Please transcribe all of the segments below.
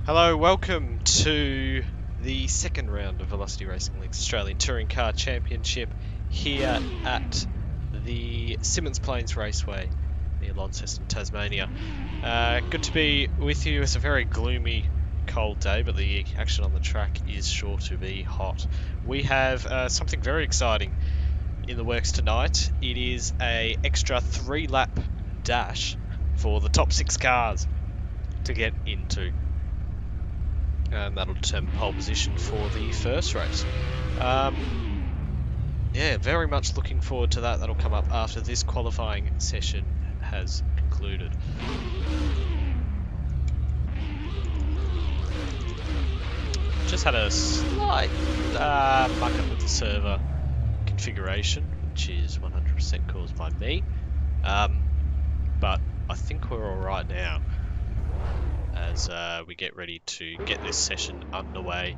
Hello, welcome to the second round of Velocity Racing League's Australian Touring Car Championship here at the Symonds Plains Raceway near Launceston, Tasmania. Good to be with you. It's a very gloomy, cold day, but the action on the track is sure to be hot. We have something very exciting in the works tonight. It is an extra 3-lap dash for the top 6 cars to get into. And that'll determine pole position for the first race. Yeah, very much looking forward to that. That'll come up after this qualifying session has concluded. Just had a slight muck up with the server configuration, which is 100% caused by me. But I think we're alright now, as we get ready to get this session underway.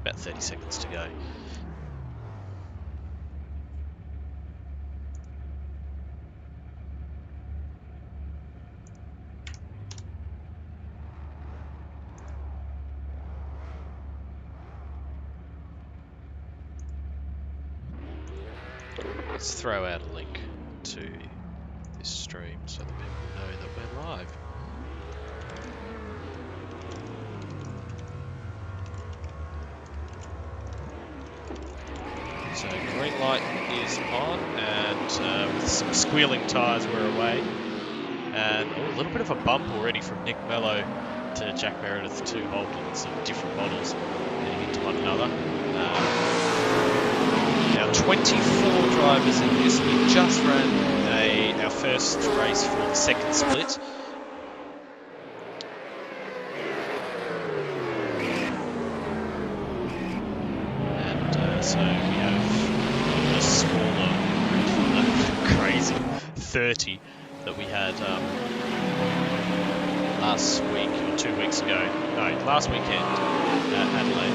About 30 seconds to go. Let's throw out a link to this stream so that people know that we're live. So green light is on, and with some squealing tyres we're away. And a little bit of a bump already from Nick Mello to Jack Meredith, two Holdens of different models heading into one another. Now 24 drivers in this. We just ran our first race for the second split. So we have a smaller group, crazy 30 that we had last week or 2 weeks ago. No, last weekend at Adelaide.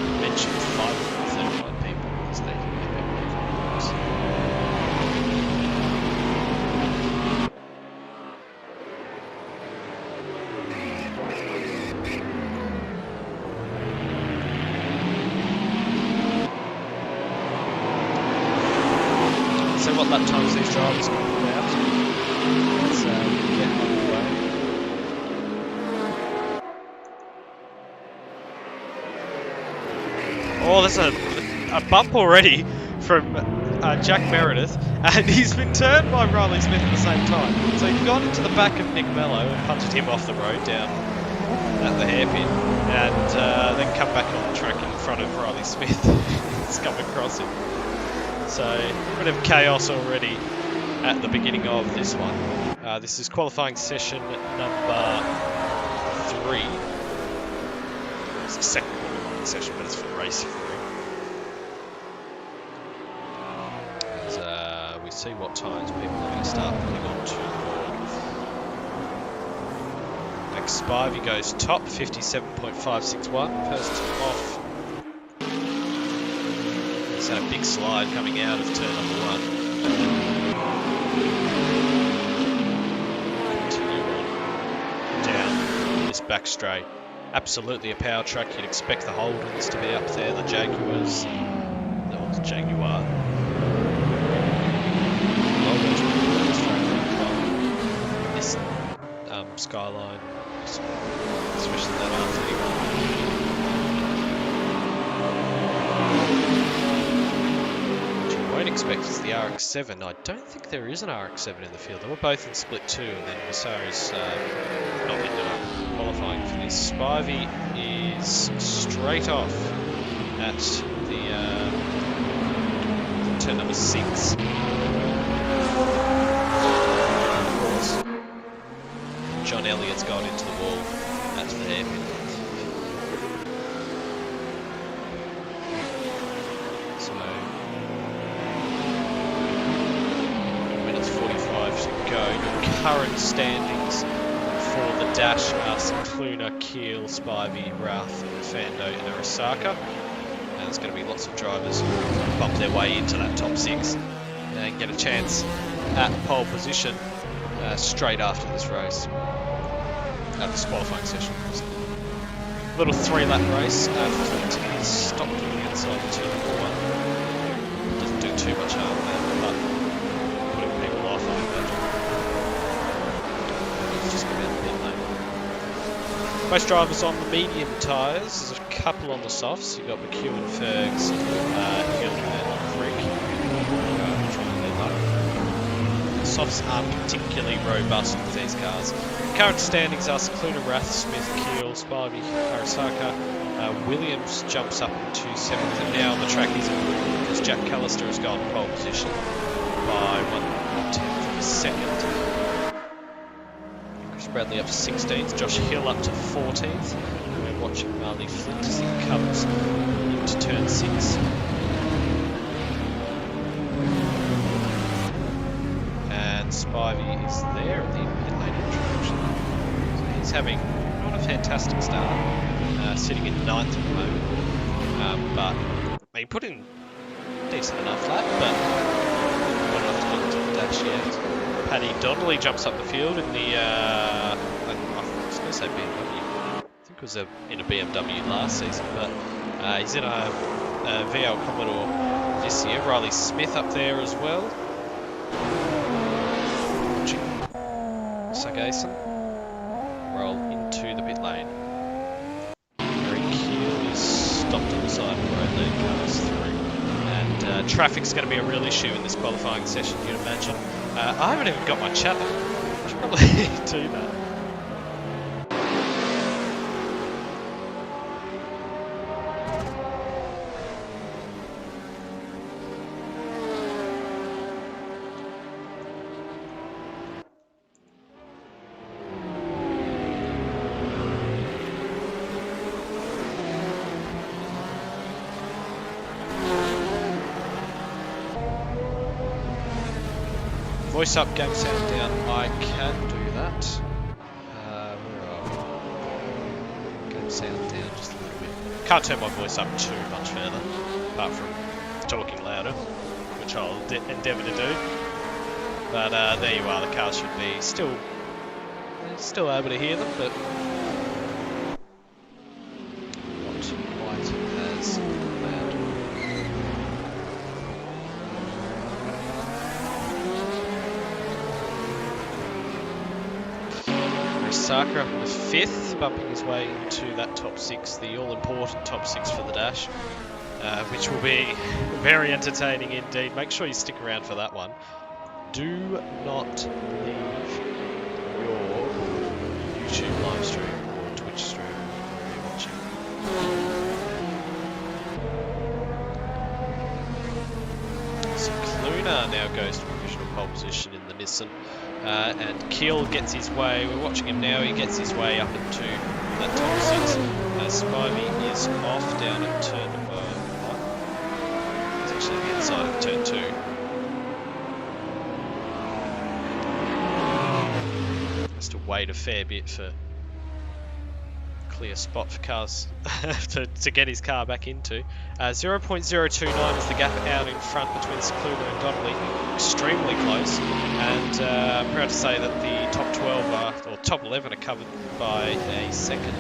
I mentioned 539 people because they what lap times these drivers can put out. Let's get underway. Oh, there's a bump already from Jack Meredith, and he's been turned by Riley Smith at the same time. So he's gone into the back of Nick Mello and punted him off the road down at the hairpin, and then come back on the track in front of Riley Smith. He's come across him. So, a bit of chaos already at the beginning of this one. This is qualifying session number 3. It's the second qualifying session, but it's for race 3. As we see what times people are going to start putting on to the board. Next, Spivey goes top, 57.561. First off. He's had a big slide coming out of turn number 1. Continue on down this back straight. Absolutely a power track. You'd expect the Holdens to be up there, the Jaguars. No, the Jaguar. This Skyline, especially that R31. I don't expect it's the RX-7. I don't think there is an RX-7 in the field. They were both in split 2, and then Vasari's not ended up qualifying for this. Spivey is straight off at the turn number 6. John Elliott's gone into the wall at the hairpin. Go. Your current standings for the dash are Cluna, Keel, Spivey, Rath, Fando and Arasaka. And there's going to be lots of drivers who bump their way into that top 6 and get a chance at pole position straight after this race. This qualifying session. Little 3-lap race. Flint is stopped on the outside of turn 1. Doesn't do too much harm there, but putting people off, I imagine. Let's just go down the pit lane. Most drivers on the medium tyres. There's a couple on the softs. You've got McEwen, Fergs, Hill and Crick. Softs aren't particularly robust with these cars. Current standings are Cluna, Rath, Smith, Keel, Spivey, Arasaka. Williams jumps up into 7th, and now the track is important because Jack Callister has gone pole position by 1/10 of a second. Chris Bradley up to 16th, Josh Hill up to 14th. We're watching Marley Flint as he comes into turn 6. Spivey is there at the pit lane introduction. So he's having not a fantastic start, sitting in 9th at the moment. But I mean, put in decent enough lap, but not enough to get into the dash yet. Paddy Donnelly jumps up the field in the I was going to say BMW. I think it was in a BMW last season, but he's in a VRL Commodore this year. Riley Smith up there as well. Sagason roll into the pit lane. Harry Keel is stopped on the side of the road, leading cars through. And traffic's going to be a real issue in this qualifying session, you'd imagine. I haven't even got my chat up. I should probably do that. Voice up, game sound down. I can do that. Where are we? Game sound down just a little bit. Can't turn my voice up too much further, apart from talking louder, which I'll endeavour to do. But there you are. The car should be still able to hear them, but not quite as loud. Saka up in the 5th, bumping his way into that top 6, the all-important top 6 for the dash, which will be very entertaining indeed. Make sure you stick around for that one. Do not leave your YouTube live stream or Twitch stream you're watching. So Cluna now goes to provisional pole position in the Nissan. And Keel gets his way, we're watching him now, he gets his way up into that top 6. Spivey is off down at turn 1. He's actually on the inside of turn 2. Has to wait a fair bit for clear spot for cars to get his car back into. 0.029 is the gap out in front between Cluna and Donnelly. Extremely close, and I'm proud to say that the top 12 or top 11 are covered by a second.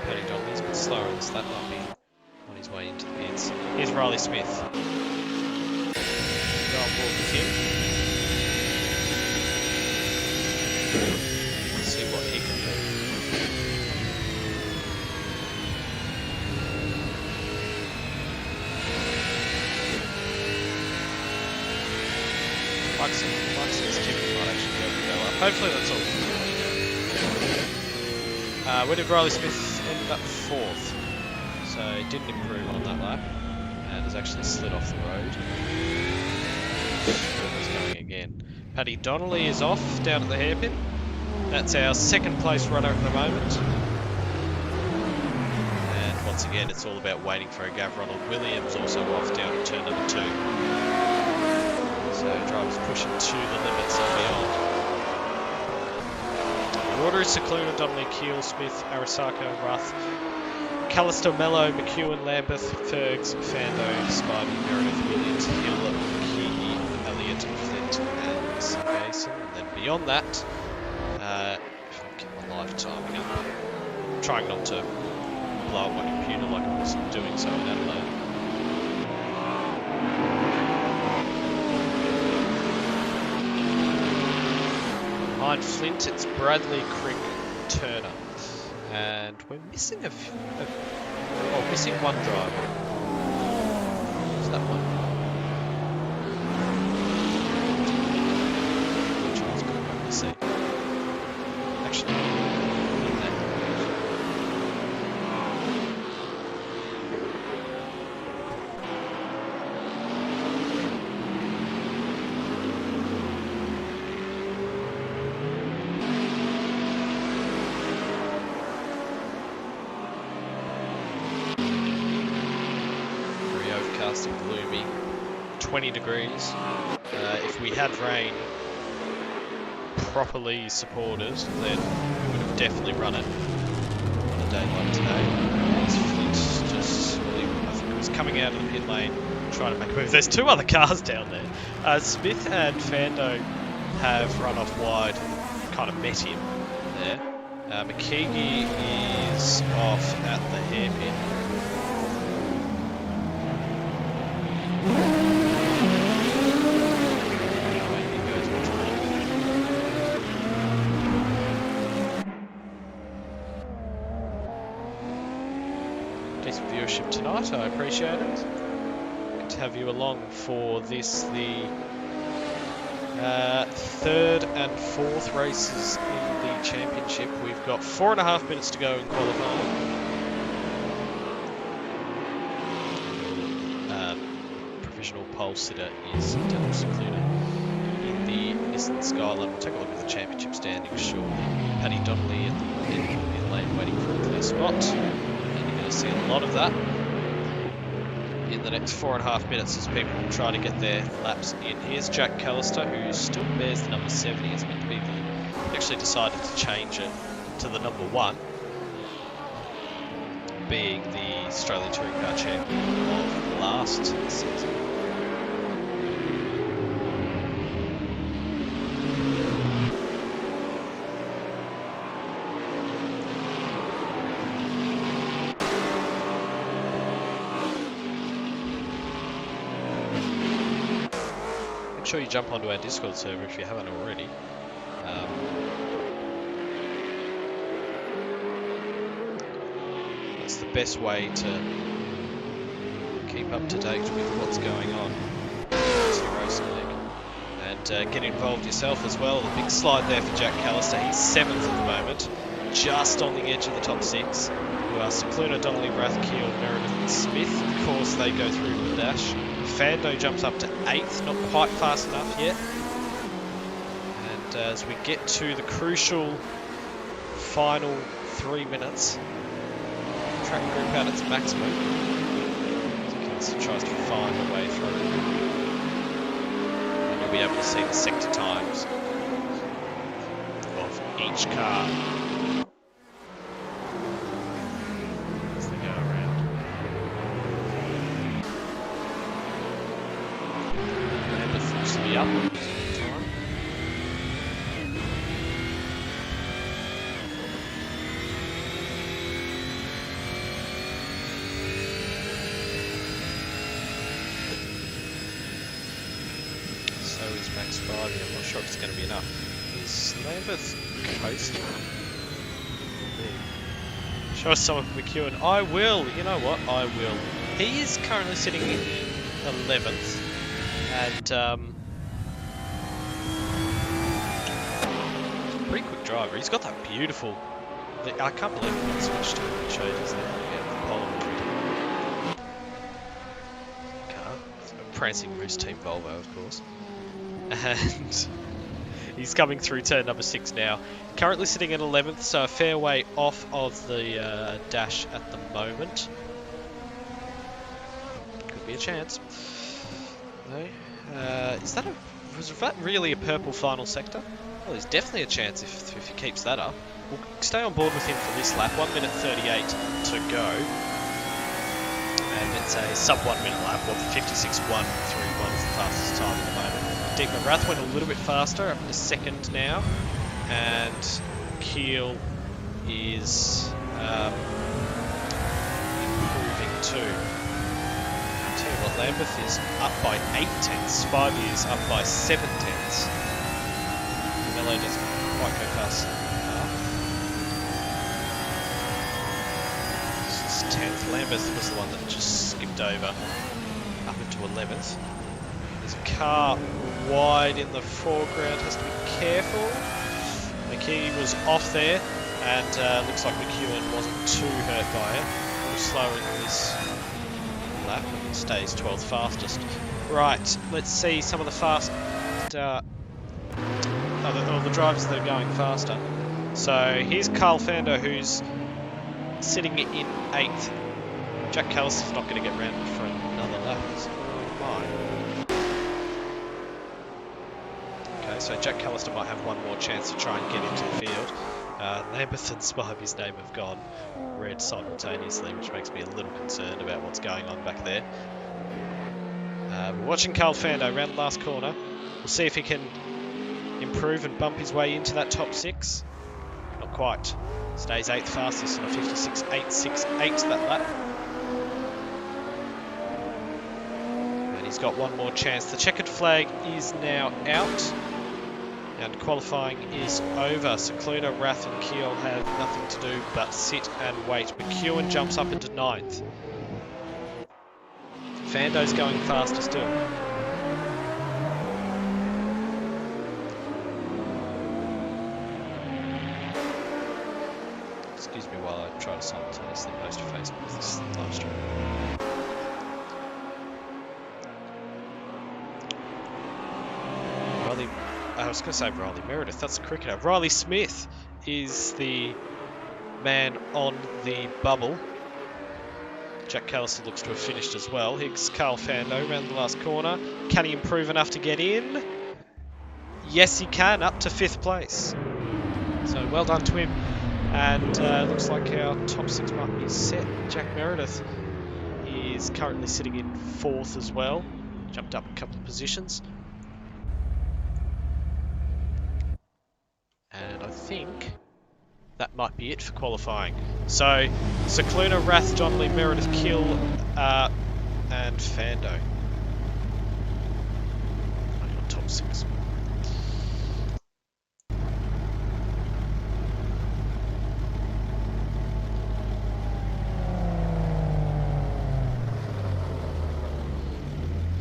Paddy Donnelly's a bit slower on this lap, might be on his way into the pits. Here's Riley Smith. Go on board with him. Let's see what he can do. Luxon's ticket might actually be able to go up. Hopefully that's all. Where did Riley Smith end up? 4th. So he didn't improve on that lap and has actually slid off the road. He's going again. Paddy Donnelly is off down at the hairpin. That's our 2nd place runner at the moment. And once again, it's all about waiting for a Gav. Ronald Williams also off down at turn number 2. So drivers pushing to the limits and beyond. Water, Cicluna, Donnelly, Keel, Smith, Arasaka, Ruth, Callister, Mello, McEwen, Lambeth, Fergs, Fando, Spivey, Meredith, Williams, Hill, Key, Elliott, Flint, and Mason. And then beyond that, if I can get my live timing up, I'm trying not to blow up my computer like I was doing so in Adelaide. Behind Flint, it's Bradley, Crick, Turner. And we're missing missing one driver. Who's that one? Charles got back to seat. Actually, in that. And gloomy, 20 degrees. If we had rain properly supported, then we would have definitely run it on a day like today. As Flint just, I think it was coming out of the pit lane, trying to make a move. There's two other cars down there. Smith and Fando have run off wide and kind of met him there. McKeague is off at the hairpin. Decent viewership tonight, I appreciate it. Good to have you along for this, the third and fourth races in the championship. We've got 4.5 minutes to go in qualifying. Provisional pole sitter is Daniel Cicluna in the Nissan Skyline. We'll take a look at the championship standings shortly. Paddy Donnelly at the end of the pit lane waiting for a clear spot. And you're going to see a lot of that in the next 4.5 minutes as people try to get their laps in. Here's Jack Callister, who still bears the number 70. It's meant to be he actually decided to change it to the number 1, being the Australian Touring Car Champion of last season. Make sure you jump onto our Discord server if you haven't already. That's the best way to keep up to date with what's going on in the Racing League. And get involved yourself as well. A big slide there for Jack Callister. He's 7th at the moment, just on the edge of the top 6. Who are Cicluna, Donnelly, Rathkeel, Meredith and Smith. Of course, they go through to the dash. Fando jumps up to 8th, not quite fast enough yet. And as we get to the crucial final 3 minutes, track group at its maximum. As tries to find a way through. And you'll be able to see the sector times of each car as they go around. Lambeth looks to be up time. Max Spivey, I'm not sure if it's going to be enough. Is Lambeth coasting? Show us some of McEwen. I will, you know what, I will. He is currently sitting in 11th, and pretty quick driver. He's got that beautiful, I can't believe he switched to it. Changes there. Yeah, Polaroid car. It's a prancing Moose Team Volvo, of course. And he's coming through turn number 6 now. Currently sitting at 11th, so a fair way off of the dash at the moment. Could be a chance. No. Was that really a purple final sector? Well, there's definitely a chance if he keeps that up. we'll stay on board with him for this lap. 1 minute 38 to go. And it's a sub 1 minute lap, or 56.131 is the fastest time at the moment. Dick McGrath went a little bit faster, up to second now. And Keel is improving too. I'll tell you what, Lambeth is up by 8 tenths. Spivey is up by 7 tenths. Mello doesn't quite go fast enough. This is 10th. Lambeth was the one that just skipped over up into 11th. There's a car wide in the foreground, has to be careful. McKee was off there, and looks like McEwen wasn't too hurt by it. A little slower in this lap, and he stays 12th fastest. Right, let's see some of the the drivers that are going faster. So here's Carl Fando, who's sitting in 8th. Jack Callister's not going to get round for another lap. Okay, so Jack Callister might have one more chance to try and get into the field. Lambeth and Spivey's name have gone red simultaneously, which makes me a little concerned about what's going on back there. We're watching Carl Fando around the last corner. We'll see if he can improve and bump his way into that top 6. Not quite. Stays 8th fastest on a 56.868 that lap. And he's got one more chance. The checkered flag is now out. And qualifying is over. So Cluna, Rath and Keel have nothing to do but sit and wait. McEwen jumps up into 9th. Fando's going faster still. Excuse me while I try to simultaneously post to Facebook this live stream. I was going to say Riley Meredith, that's a cricketer. Riley Smith is the man on the bubble. Jack Callister looks to have finished as well. Here's Carl Fando around the last corner. Can he improve enough to get in? Yes, he can, up to 5th place. So well done to him. And looks like our top 6 might be set. Jack Meredith is currently sitting in 4th as well. Jumped up a couple of positions. And I think that might be it for qualifying. So, Cluna, Rath, John Lee, Meredith, Kill, and Fando. On top 6.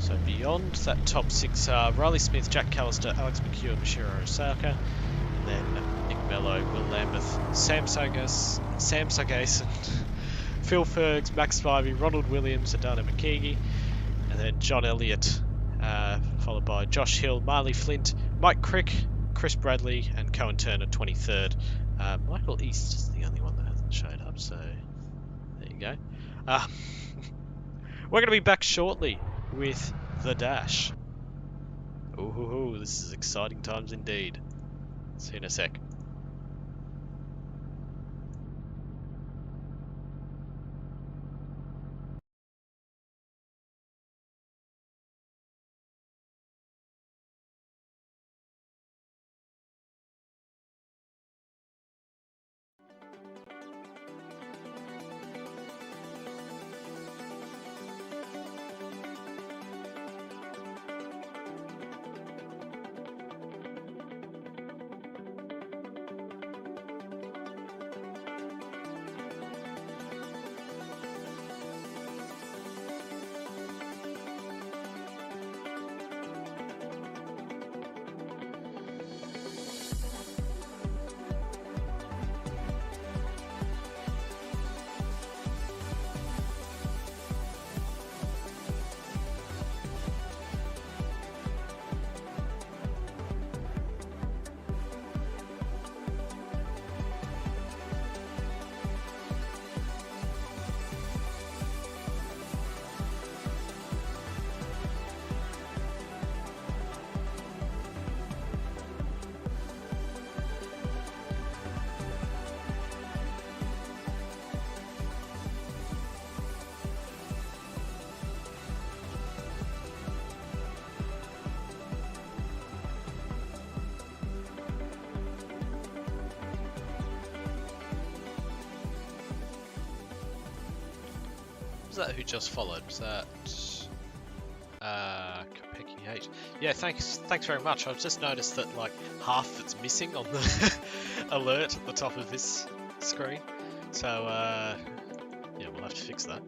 So beyond that top 6 are Riley Smith, Jack Callister, Alex McEwen, Mashiro Osaka. Then Nick Mello, Will Lambeth, Sam Sargason, Phil Fergs, Max Spivey, Ronald Williams, Adana McKeague, and then John Elliott, followed by Josh Hill, Marley Flint, Mike Crick, Chris Bradley, and Cohen Turner, 23rd. Michael East is the only one that hasn't showed up, so there you go. We're going to be back shortly with the Dash. Ooh, this is exciting times indeed. See you in a sec. Was that who just followed? Was that Capecchi H? Yeah, thanks very much. I've just noticed that like half of it's missing on the alert at the top of this screen. So yeah, we'll have to fix that.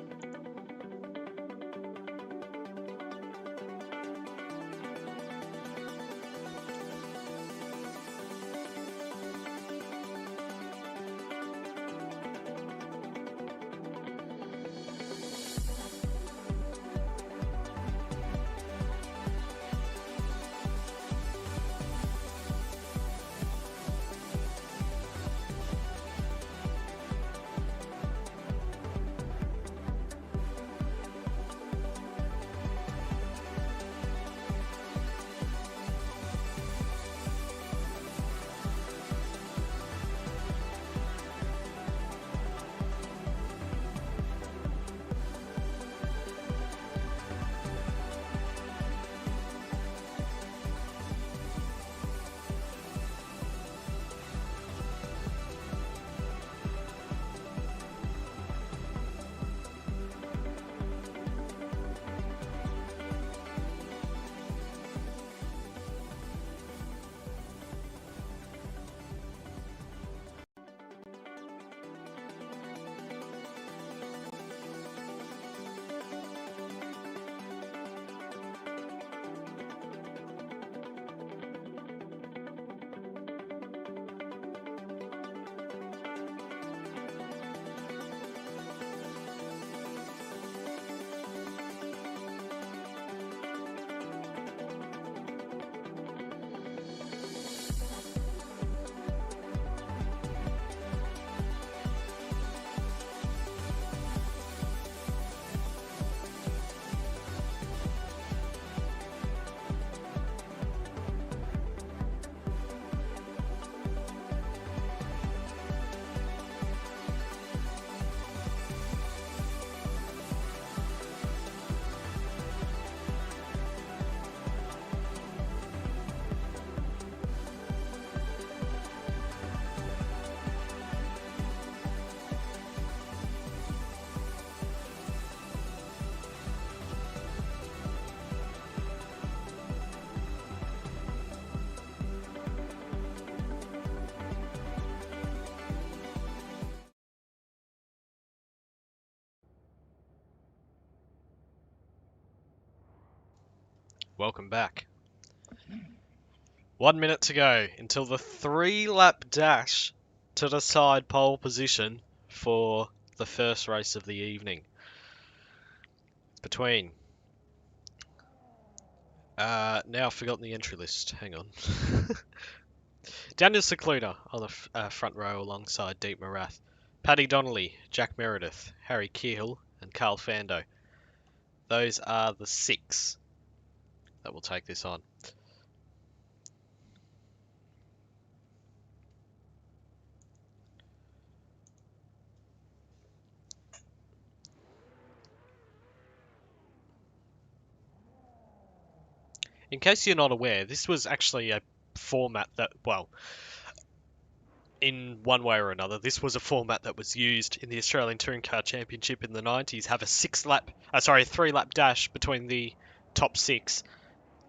Welcome back. 1 minute to go until the 3-lap dash to decide pole position for the first race of the evening. Between... now I've forgotten the entry list. Hang on. Daniel Secluda on the front row alongside Deep Morath. Paddy Donnelly, Jack Meredith, Harry Keogh and Carl Fando. Those are the 6 that will take this on. In case you're not aware, this was actually a format that, well, in one way or another, this was a format that was used in the Australian Touring Car Championship in the 90s. Have a 3-lap dash between the top 6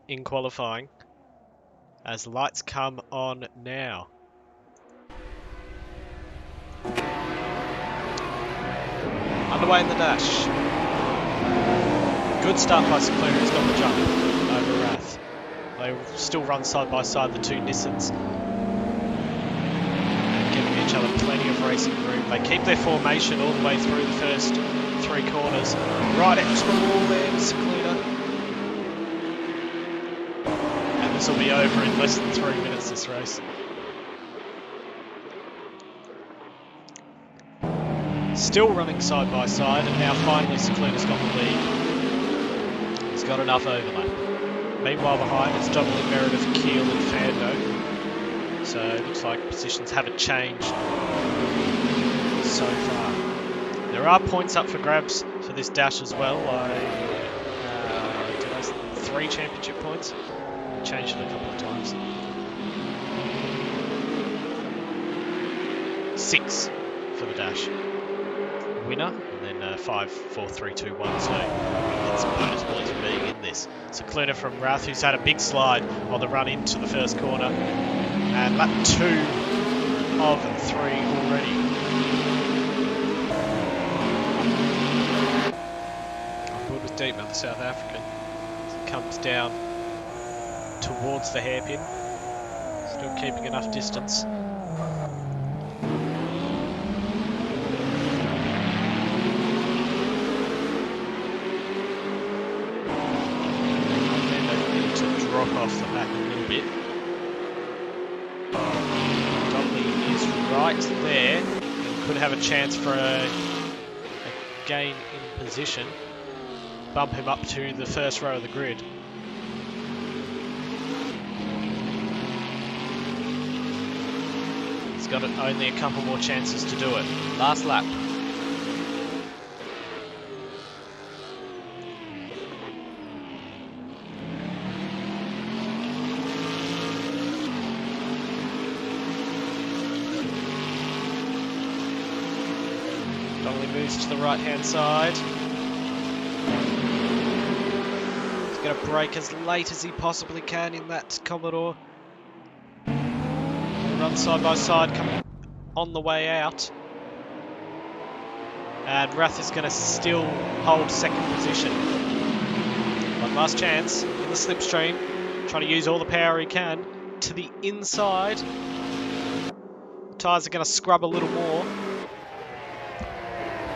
in qualifying. As lights come on now. Underway in the dash. Good start by Secluda, who's got the jump over Rath. They still run side by side, the two Nissans. And giving each other plenty of racing room. They keep their formation all the way through the first 3 corners. Right out to the wall there, Secluda. And this will be over in less than 3 minutes, this race. Still running side by side, and now finally Secluda's got the lead. He's got enough overlap. Meanwhile behind it's Donnelly, Meredith, Keogh and Fando. So it looks like positions haven't changed so far. There are points up for grabs for this dash as well. 3 championship points. I changed it a couple of times. 6 for the dash. Winner, and then then 5, 4, 3, 2, 1. So get some bonus points for being in this. So Cluna from Rath, who's had a big slide on the run into the first corner. And lap 2 of 3 already. On board with Deepman, the South African. Comes down towards the hairpin. Still keeping enough distance. Drop off the back a little bit. Donnelly is right there and could have a chance for a gain in position. Bump him up to the first row of the grid. He's got only a couple more chances to do it. Last lap. Donnelly moves to the right hand side. He's going to brake as late as he possibly can in that Commodore. Run side by side, coming on the way out. And Rath is going to still hold second position. One last chance in the slipstream. Trying to use all the power he can to the inside. Tyres are going to scrub a little more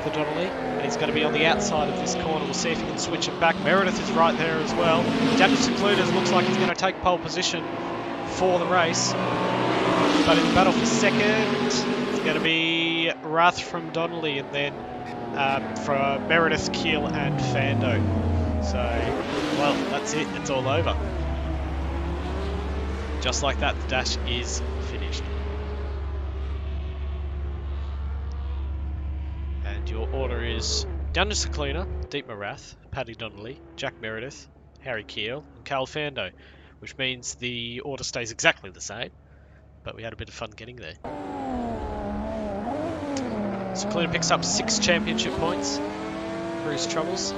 for Donnelly, and he's going to be on the outside of this corner. We'll see if he can switch it back. Meredith is right there as well. Damage Secluders looks like he's going to take pole position for the race. But in the battle for second, it's going to be Rath from Donnelly, and then from Meredith, Keel and Fando. So, well, that's it. It's all over. Just like that, the dash is finished. And your order is Dunja Secluna, Deepma Rath, Paddy Donnelly, Jack Meredith, Harry Keel, and Carl Fando, which means the order stays exactly the same, but we had a bit of fun getting there. Secluna picks up 6 championship points for his troubles.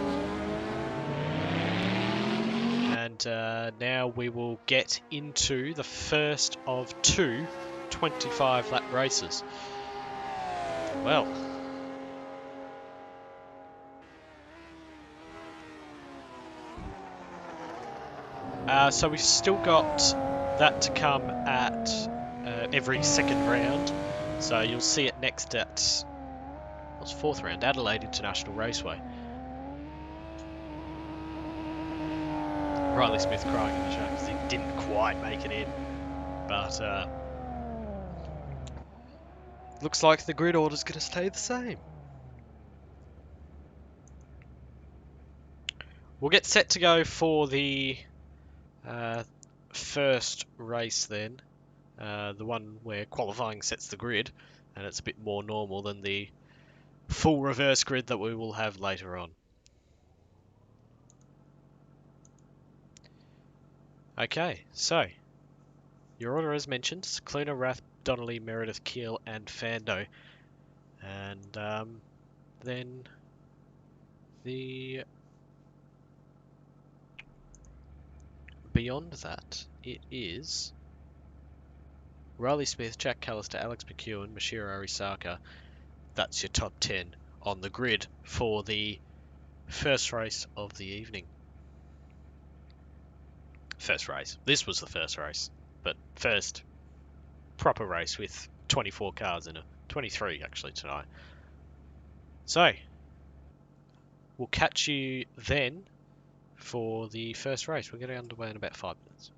And now we will get into the first of 2 25-lap races. Well, so we've still got that to come at every second round. So you'll see it next at, what's 4th round, Adelaide International Raceway. Riley Smith crying in the show because he didn't quite make it in. But looks like the grid order's going to stay the same. We'll get set to go for the first race then. The one where qualifying sets the grid, and it's a bit more normal than the full reverse grid that we will have later on. Okay, so your order as mentioned: Secluna, Rath, Donnelly, Meredith, Keel and Fando. And then the beyond that, it is Riley Smith, Jack Callister, Alex McEwen, Mashiro Arisaka. That's your top 10 on the grid for the first race of the evening. First race. This was the first race, but first proper race with 24 cars in it. 23 actually tonight. So, we'll catch you then for the first race. We're getting underway in about 5 minutes.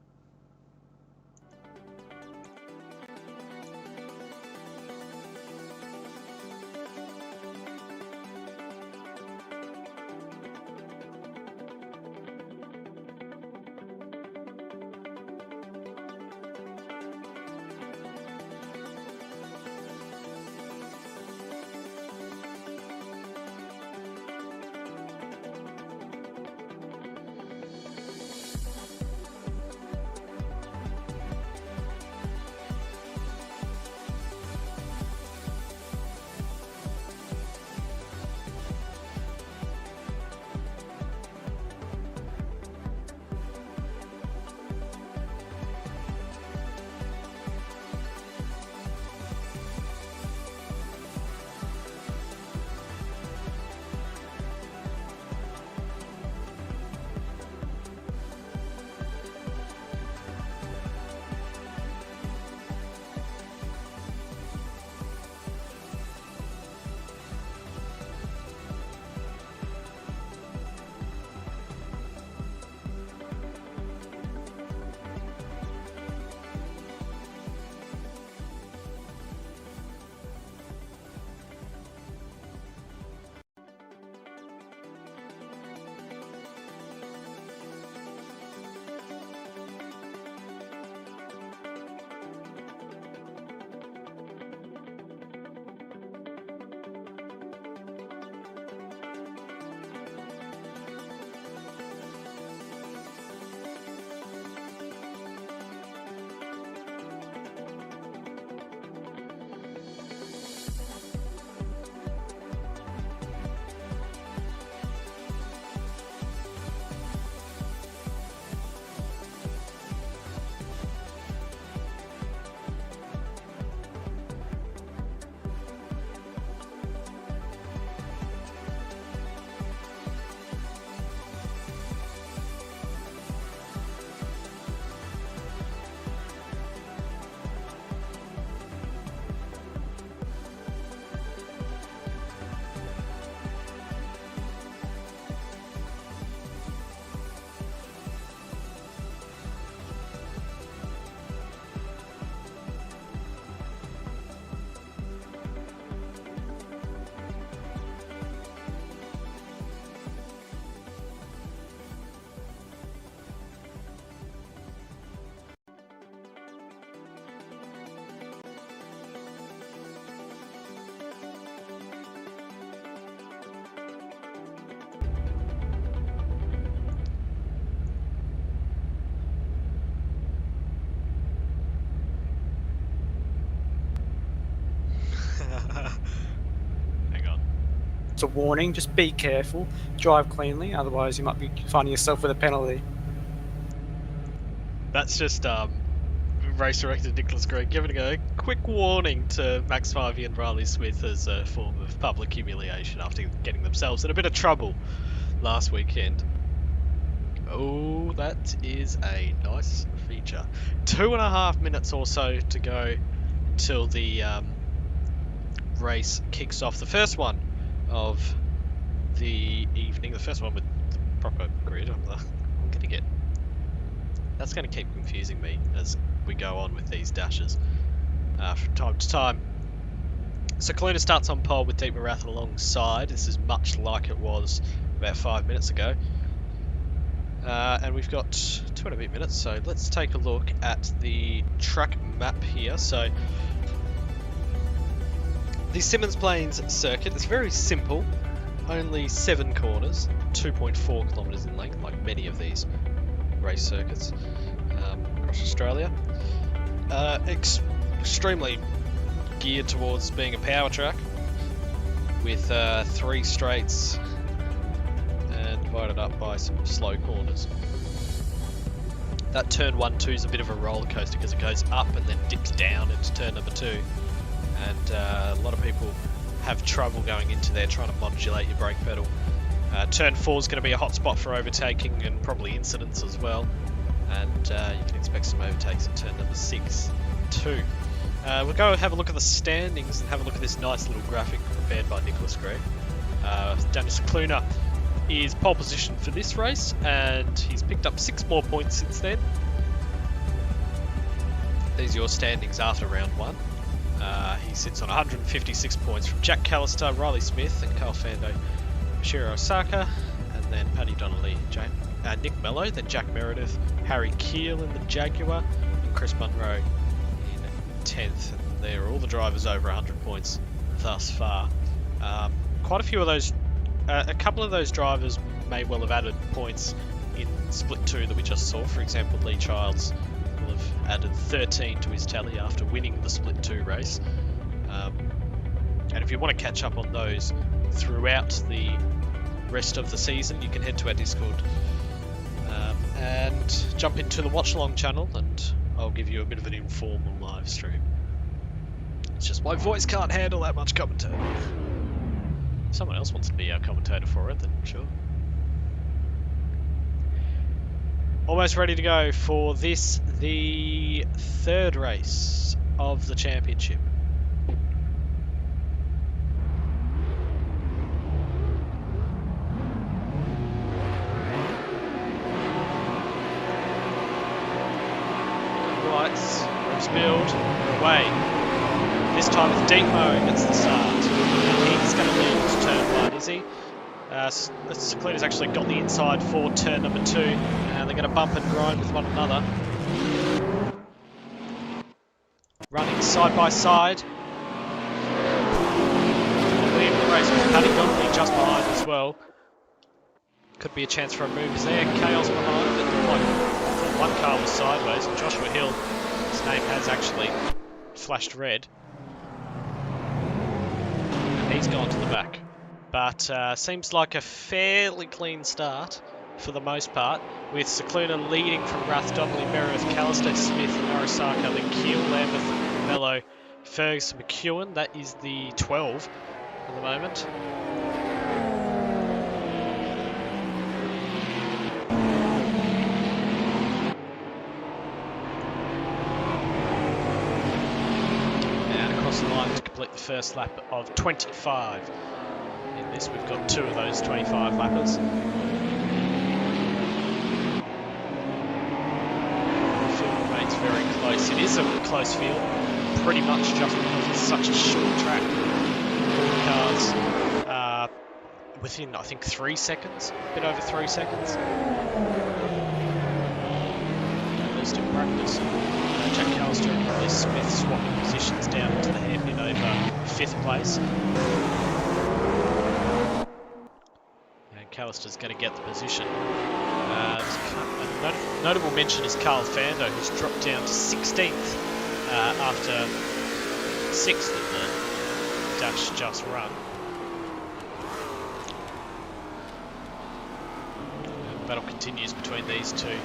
it's a warning. Just be careful. Drive cleanly, otherwise you might be finding yourself with a penalty. That's just race director Nicholas Gregg giving a quick warning to Max Spivey and Riley Smith as a form of public humiliation after getting themselves in a bit of trouble last weekend. Oh, that is a nice feature. 2.5 minutes or so to go till the race kicks off. The first one of the evening, the first one with the proper grid. I'm gonna get. That's going to keep confusing me as we go on with these dashes from time to time. So Cluna starts on pole with Deep Marathon alongside. This is much like it was about 5 minutes ago. And we've got 2 and a bit minutes, so let's take a look at the track map here. So the Symmons Plains circuit is very simple, only 7 corners, 2.4 kilometres in length, like many of these race circuits across Australia. Extremely geared towards being a power track with 3 straights and divided up by some slow corners. That turn 1-2 is a bit of a roller coaster because it goes up and then dips down into turn number 2, and a lot of people have trouble going into there trying to modulate your brake pedal. Turn 4 is going to be a hot spot for overtaking and probably incidents as well, and you can expect some overtakes at turn number 6 too. We'll go have a look at the standings and have a look at this nice little graphic prepared by Nicholas Gregg. Dennis Cluna is pole position for this race, and he's picked up 6 more points since then. These are your standings after round 1. He sits on 156 points from Jack Callister, Riley Smith and Carl Fando, Shiro Osaka, and then Paddy Donnelly, Nick Mello, then Jack Meredith, Harry Keel in the Jaguar, and Chris Munro in 10th. And they're all the drivers over 100 points thus far. Quite a few of those, a couple of those drivers may well have added points in Split 2 that we just saw. For example, Lee Childs will have added 13 to his tally after winning the Split 2 race. And if you want to catch up on those throughout the rest of the season, you can head to our Discord and jump into the watch along channel, and I'll give you a bit of an informal live stream. It's just my voice can't handle that much commentary. If someone else wants to be our commentator for it, then sure. Almost ready to go for this, the 3rd race of the championship. Revs build, away. This time it's Deepo gets the start. And he's going to lead to turn 1, is he? Secluna's actually got the inside for turn number 2, and they're going to bump and grind with one another. Running side by side. Leading the race with Paddy Donnelly just behind as well. Could be a chance for a move. Is there chaos behind? It looked like one car was sideways, and Joshua Hill, his name has actually flashed red. And he's gone to the back. But seems like a fairly clean start for the most part, with Secluna leading from Rath, Donnelly, Meredith, Callister, Smith, Arasaka, then Keel, Lambeth, Mello, Ferguson, McEwen. That is the 12 at the moment. And across the line to complete the first lap of 25. In this, we've got 2 of those 25 lappers. The field remains very close. It is a close field, pretty much just because it's such a short track. All the cars within, I think, 3 seconds, a bit over 3 seconds. At least in practice. Jack Callister and Riley Smith swapping positions down into the hairpin over 5th place. Callister's going to get the position. A notable mention is Carl Fando, who's dropped down to 16th after 6th of the dash just run. Battle continues between these two.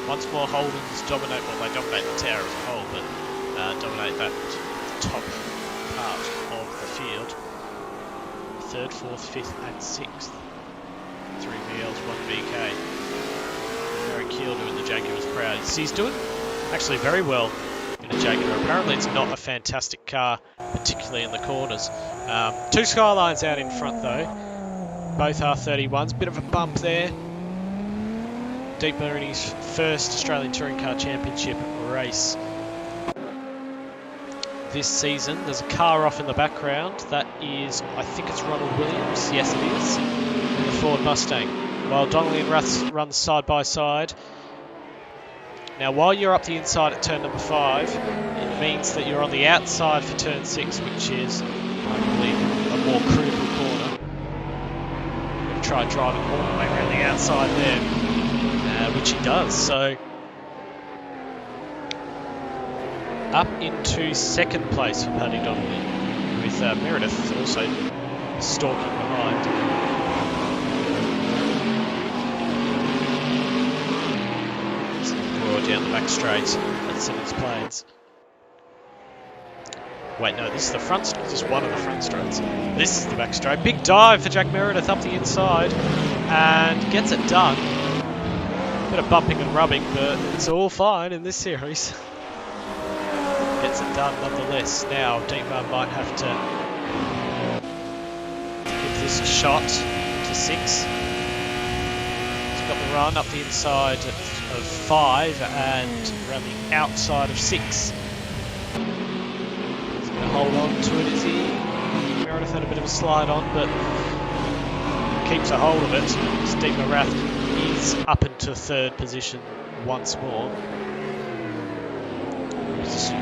Once more, Holdens dominate. Well, they dominate the tower as a whole, but dominate that top part of the field. 3rd, 4th, 5th, and 6th. 3 VLs, 1 VK. Harry Keel doing the Jaguars proud. He's doing actually very well in a Jaguar. Apparently, it's not a fantastic car, particularly in the corners. 2 Skylines out in front though. Both are 31s. Bit of a bump there. Deeper in his first Australian Touring Car Championship race this season. There's a car off in the background. That is, I think it's Ronald Williams. Yes, it is. In the Ford Mustang. While Donnelly and Rath run side by side. Now, while you're up the inside at turn number 5, it means that you're on the outside for turn 6, which is, I believe, a more critical corner. I'm going to try driving all the way around the outside there. Which he does, so up into 2nd place for Paddy Donnelly, with Meredith also stalking behind. Broad down the back straight at Simmons Plains. Wait, no, this is the front straight. This is one of the front straights. This is the back straight. Big dive for Jack Meredith up the inside and gets it done. Bit of bumping and rubbing, but it's all fine in this series. Gets it done nonetheless. Now, Deepman might have to give this a shot to 6. He's got the run up the inside of 5 and around the outside of 6. He's going to hold on to it, is he? Meredith had a bit of a slide on, but keeps a hold of it. Steve Marath is up into 3rd position once more.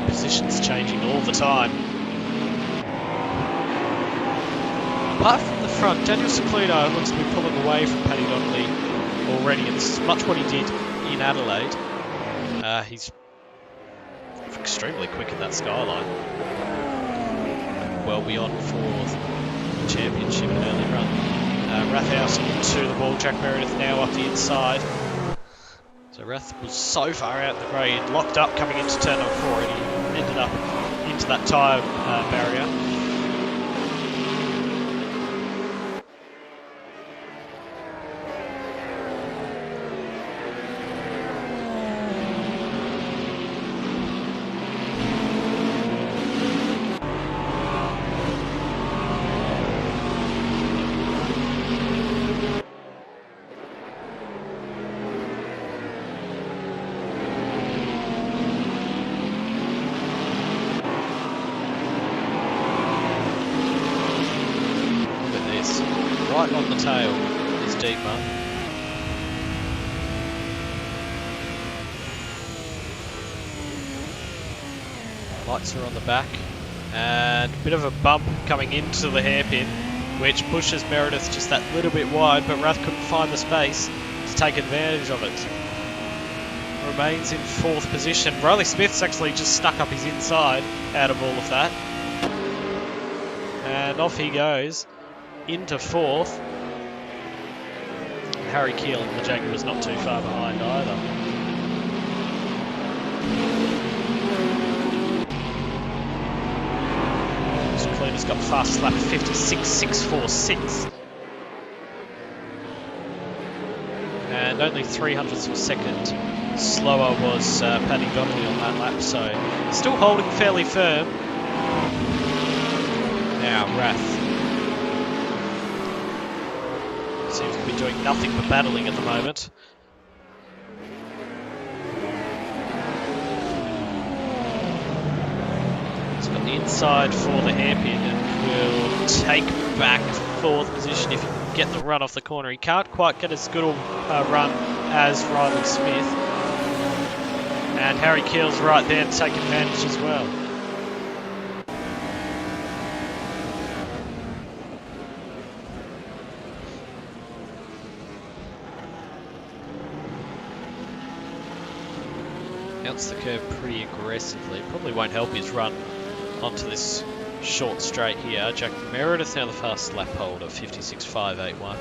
Positions changing all the time. Apart from the front, Daniel Ciclino looks to be pulling away from Paddy Donnelly already, and this is much what he did in Adelaide. He's extremely quick in that Skyline. Well beyond for the championship and early run. Rathouse into the ball. Jack Meredith now up the inside. So Rath was so far out the grade, locked up coming into turn number 4, and he ended up into that tyre barrier. Right on the tail is Deepa. Lights are on the back, and a bit of a bump coming into the hairpin, which pushes Meredith just that little bit wide, but Rath couldn't find the space to take advantage of it. Remains in 4th position. Riley Smith's actually just stuck up his inside out of all of that. And off he goes into 4th. Harry Keel and the Jaguars not too far behind either. Cleaner's got fast lap 56.646. And only 300ths of a second slower was Paddy Donnelly on that lap, so still holding fairly firm. Now Rath seems to be doing nothing but battling at the moment. He's got the inside for the hairpin and will take back 4th position if he can get the run off the corner. He can't quite get as good a run as Riley Smith. And Harry Keel's right there to take advantage as well. Mounts the curve pretty aggressively. Probably won't help his run onto this short straight here. Jack Meredith now the fast lap holder, 56.581.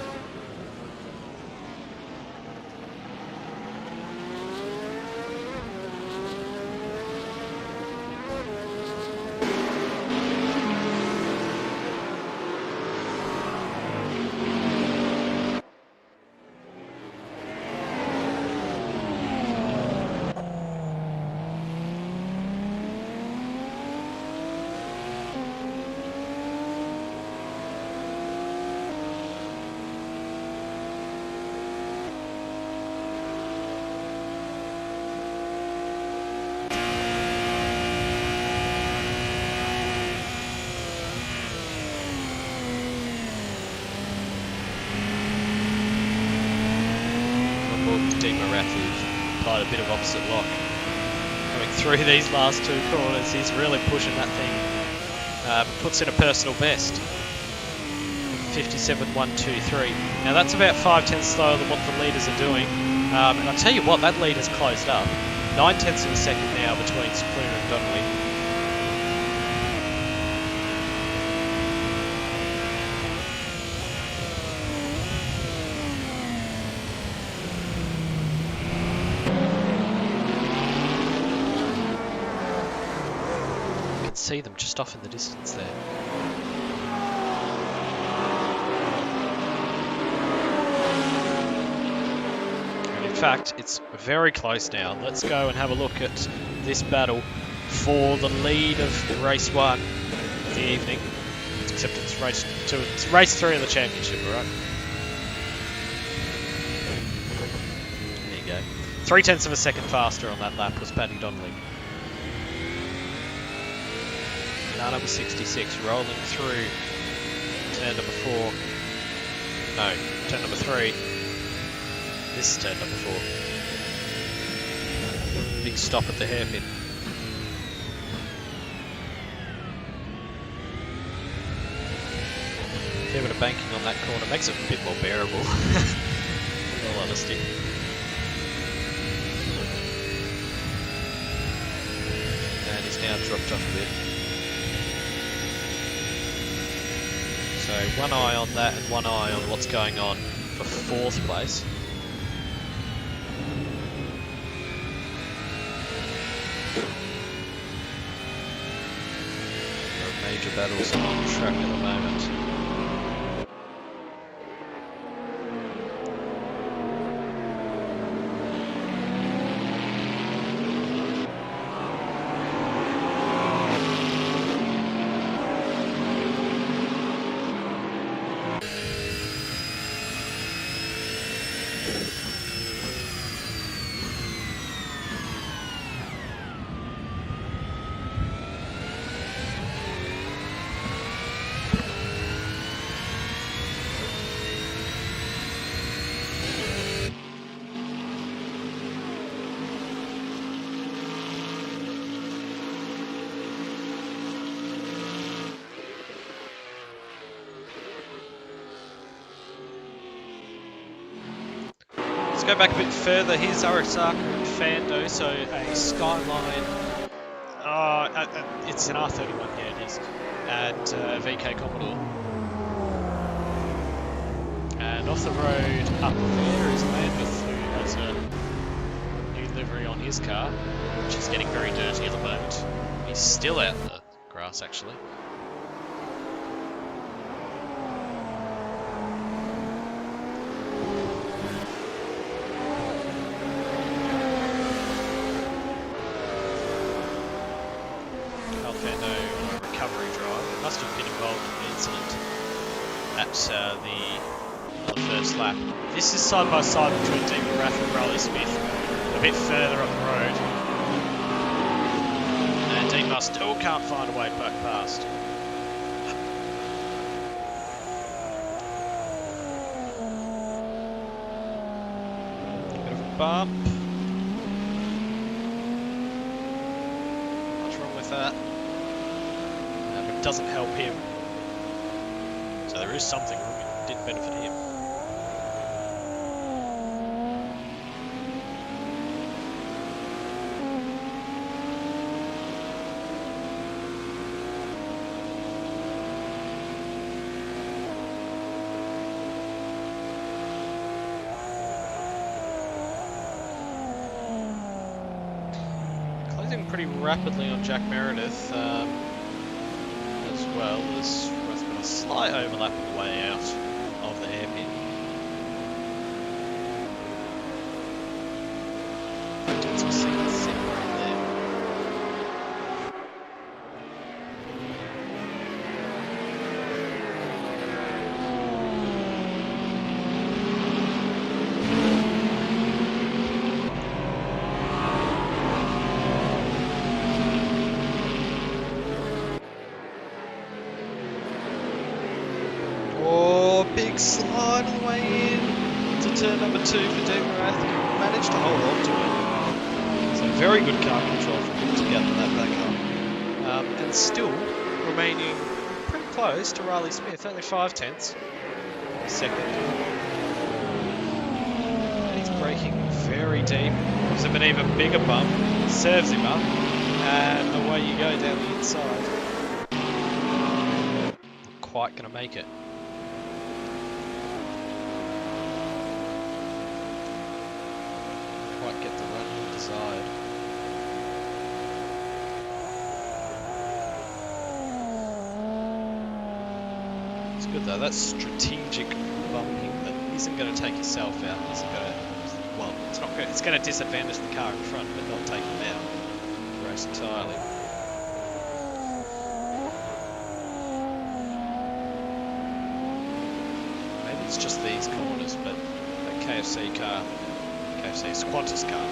called Dean Morath, who've applied a bit of opposite lock. Coming through these last two corners, he's really pushing that thing. Puts in a personal best. 57.123. Now that's about 5/10 slower than what the leaders are doing. And I'll tell you what, that lead has closed up. 9/10 of a second now between Clear and Donnelly. You can see them just off in the distance there. In fact, it's very close now. Let's go and have a look at this battle for the lead of race 1 of the evening. Except it's race 2, it's race 3 of the championship, alright? There you go. 0.3 of a second faster on that lap was Paddy Donnelly. Car number 66 rolling through turn number 4. No, turn number 3. This is turn number 4. Big stop at the hairpin. A fair bit of banking on that corner makes it a bit more bearable, in all honesty. And he's now dropped off a bit. So one eye on that and one eye on what's going on for 4th place. Major battles on track at the moment. Let's go back a bit further. Here's Arisaka and Fando, so a Skyline. It's an R31, yeah it is. And VK Commodore. And off the road up there is Lambeth, who has a new livery on his car, which is getting very dirty at the moment. He's still out in the grass actually. Must have been involved in the incident at the first lap. This is side by side between Dean Rath and Riley Smith, a bit further up the road. And Dean still can't find a way back past. Bit of a bump. What's wrong with that? Doesn't help him, so there is something wrong. It didn't benefit him. Closing pretty rapidly on Jack Meredith. Well, there's been a slight overlap on the way out of the hairpin. As we see the separate there. Big slide on the way in to turn number 2 for Dean Marath managed to hold on to it. So very good car control from him to gather that back up. And still remaining pretty close to Riley Smith, only 5/10 second. And he's braking very deep, gives him an even bigger bump, serves him up, and away you go down the inside. Not quite going to make it. Quite get the run he desired. It's good though, that's strategic bumping that isn't going to take yourself out, isn't going to, well, it's not going, it's going to disadvantage the car in front but not take him out of the race entirely. Maybe it's just these corners, but that KFC car, KFC's Qantas car,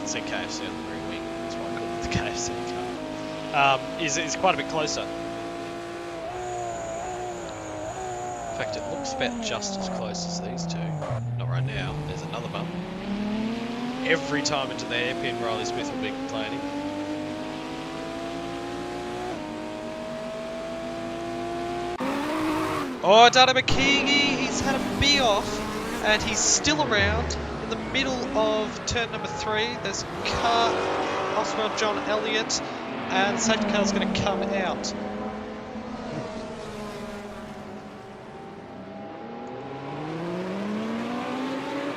it's a KFC on the rear wing, that's why I call it the KFC car, is quite a bit closer. In fact, it looks about just as close as these two. Not right now. There's another bump. Every time into the hairpin, Riley Smith will be complaining. Oh, Dada McKeague, he's had a big off, and he's still around in the middle of turn number 3. There's a car, Oswald John Elliott, and the safety car's going to come out.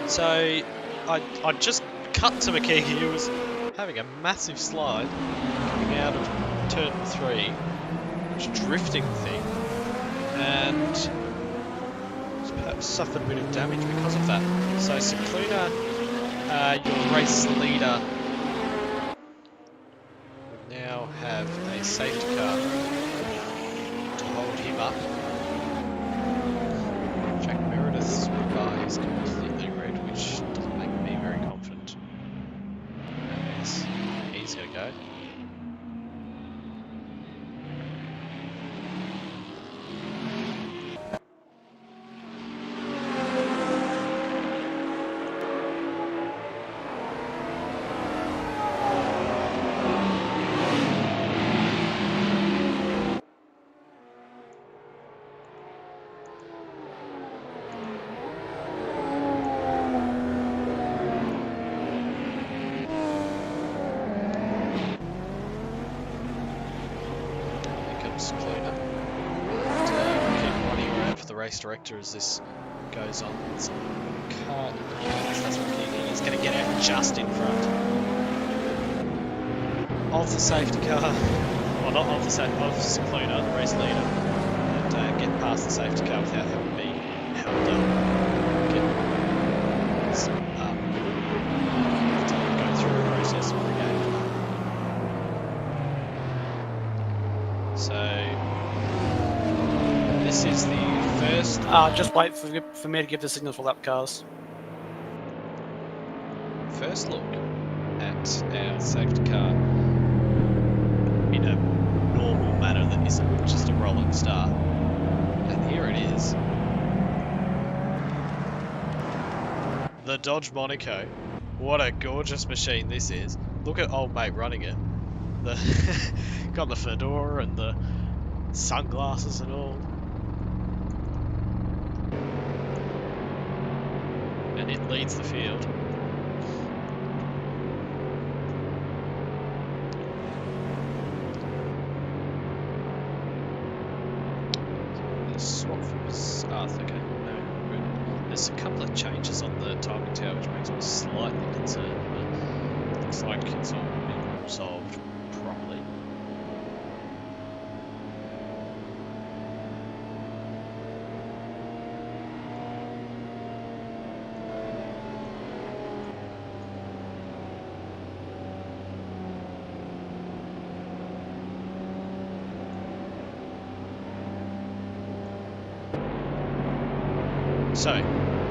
So I just cut to McKeague, who was having a massive slide coming out of turn 3, which drifting thing, and perhaps suffered a bit of damage because of that. So Cicluna, your race leader, will now have a safety car to hold him up. Jack Meredith's bar is completely red, which doesn't make me very confident. Yes, he's going to go. Race director as this goes on. It's a car indicates that's what he's going to get out just in front of the safety car, well not of the safety, of Cicluna, the race leader, and get past the safety car without having to be held up. Get up. Have to go through the process of regaining. So this is the first. Just wait for me to give the signal for lap cars. First look at our safety car in a normal manner that isn't just a rolling start. And here it is. The Dodge Monaco. What a gorgeous machine this is. Look at old mate running it. Got the fedora and the sunglasses and all. And it leads the field. Swap from okay, no, good. There's a couple of changes on the timing tower which makes me slightly concerned, but looks like it's all been resolved properly. So,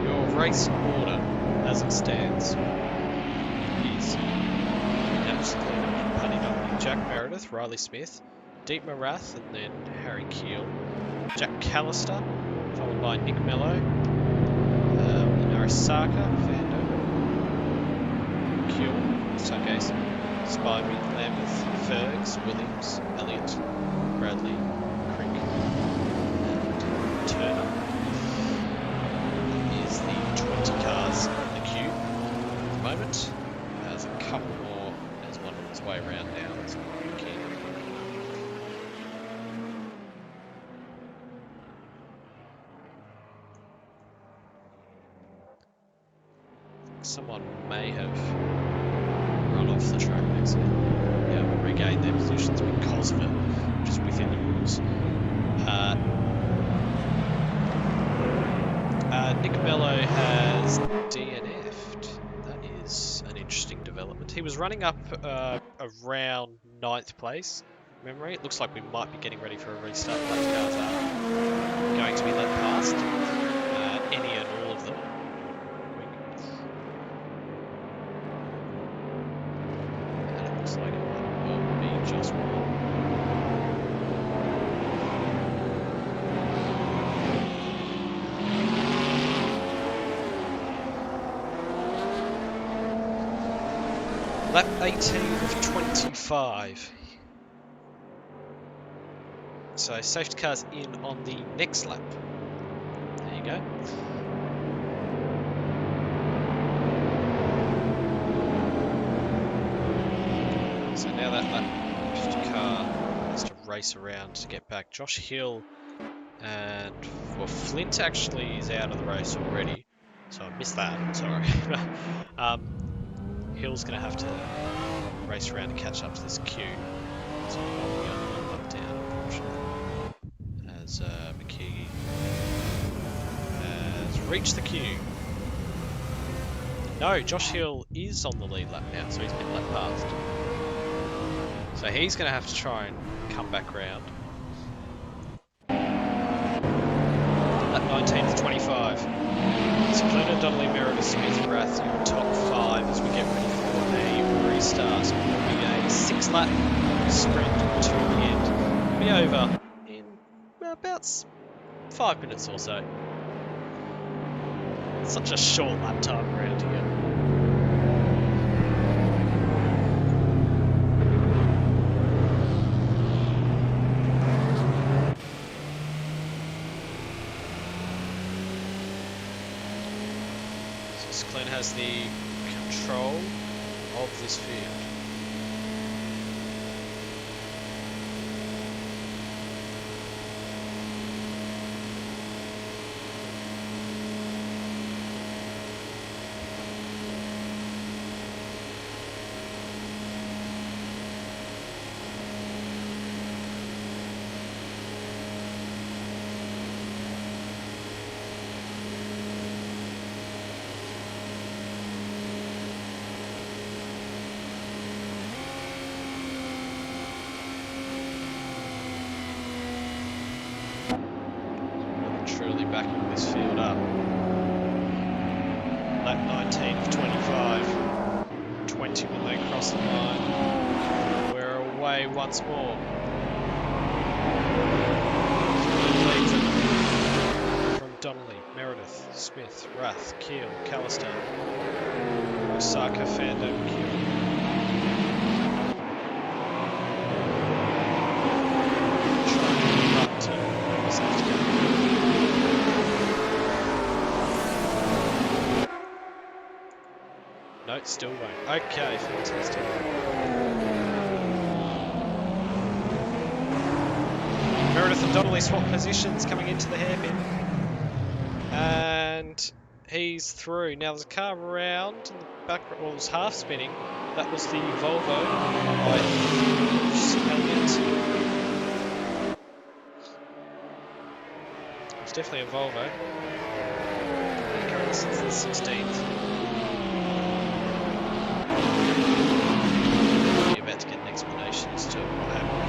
your race order as it stands is Nash, Paddy Donovan, Jack Meredith, Riley Smith, Deep Marath, and then Harry Keel, Jack Callister, followed by Nick Mello, Arasaka, Vando, Kuehl, Suckcase, Spivey, Lambeth, Fergs, Williams, Elliott, Bradley, Crick, and Turner. That is the 20 cars in the queue at the moment. There's a couple more. There's one on its way around now. That's not key. Someone may have run off the track next year. Yeah, regained their positions because of it, which is within the rules. Nick Mello has DNF'd. That is an interesting development. He was running up around 9th place. Memory. It looks like we might be getting ready for a restart. Both cars are going to be let past. Any and all of them. And it looks like it might well be just one. Lap 18 of 25. So safety car's in on the next lap. There you go. So now that lap car has to race around to get back. Josh Hill and well, Flint actually is out of the race already. So I missed that, sorry. Hill's going to have to race around to catch up to this queue. So I'll be on one lap down, unfortunately. As McKee has reached the queue. No, Josh Hill is on the lead lap now, so he's been lap past. So he's going to have to try and come back round. Lap 19 to 25. Cicluna, Donnelly, Meredith, Smith, Rath, your top 5 as we get ready for a restart. So it'll be a 6-lap sprint to the end. It'll be over in about 5 minutes or so. Such a short lap time around here. Cicluna has the control of this field. Truly backing this field up. Lap 19 of 25. 20 when they cross the line. We're away once more. From Donnelly, Meredith, Smith, Rath, Keel, Callister, Osaka, Fando, Keel. No, still won't. Okay, fantastic. Meredith and Donnelly swap positions coming into the hairpin. And he's through. Now there's a car around in the back, well, it was half spinning. That was the Volvo by Elliott. It's definitely a Volvo. Currently since the 16th. You're about to get an explanation as to what happened.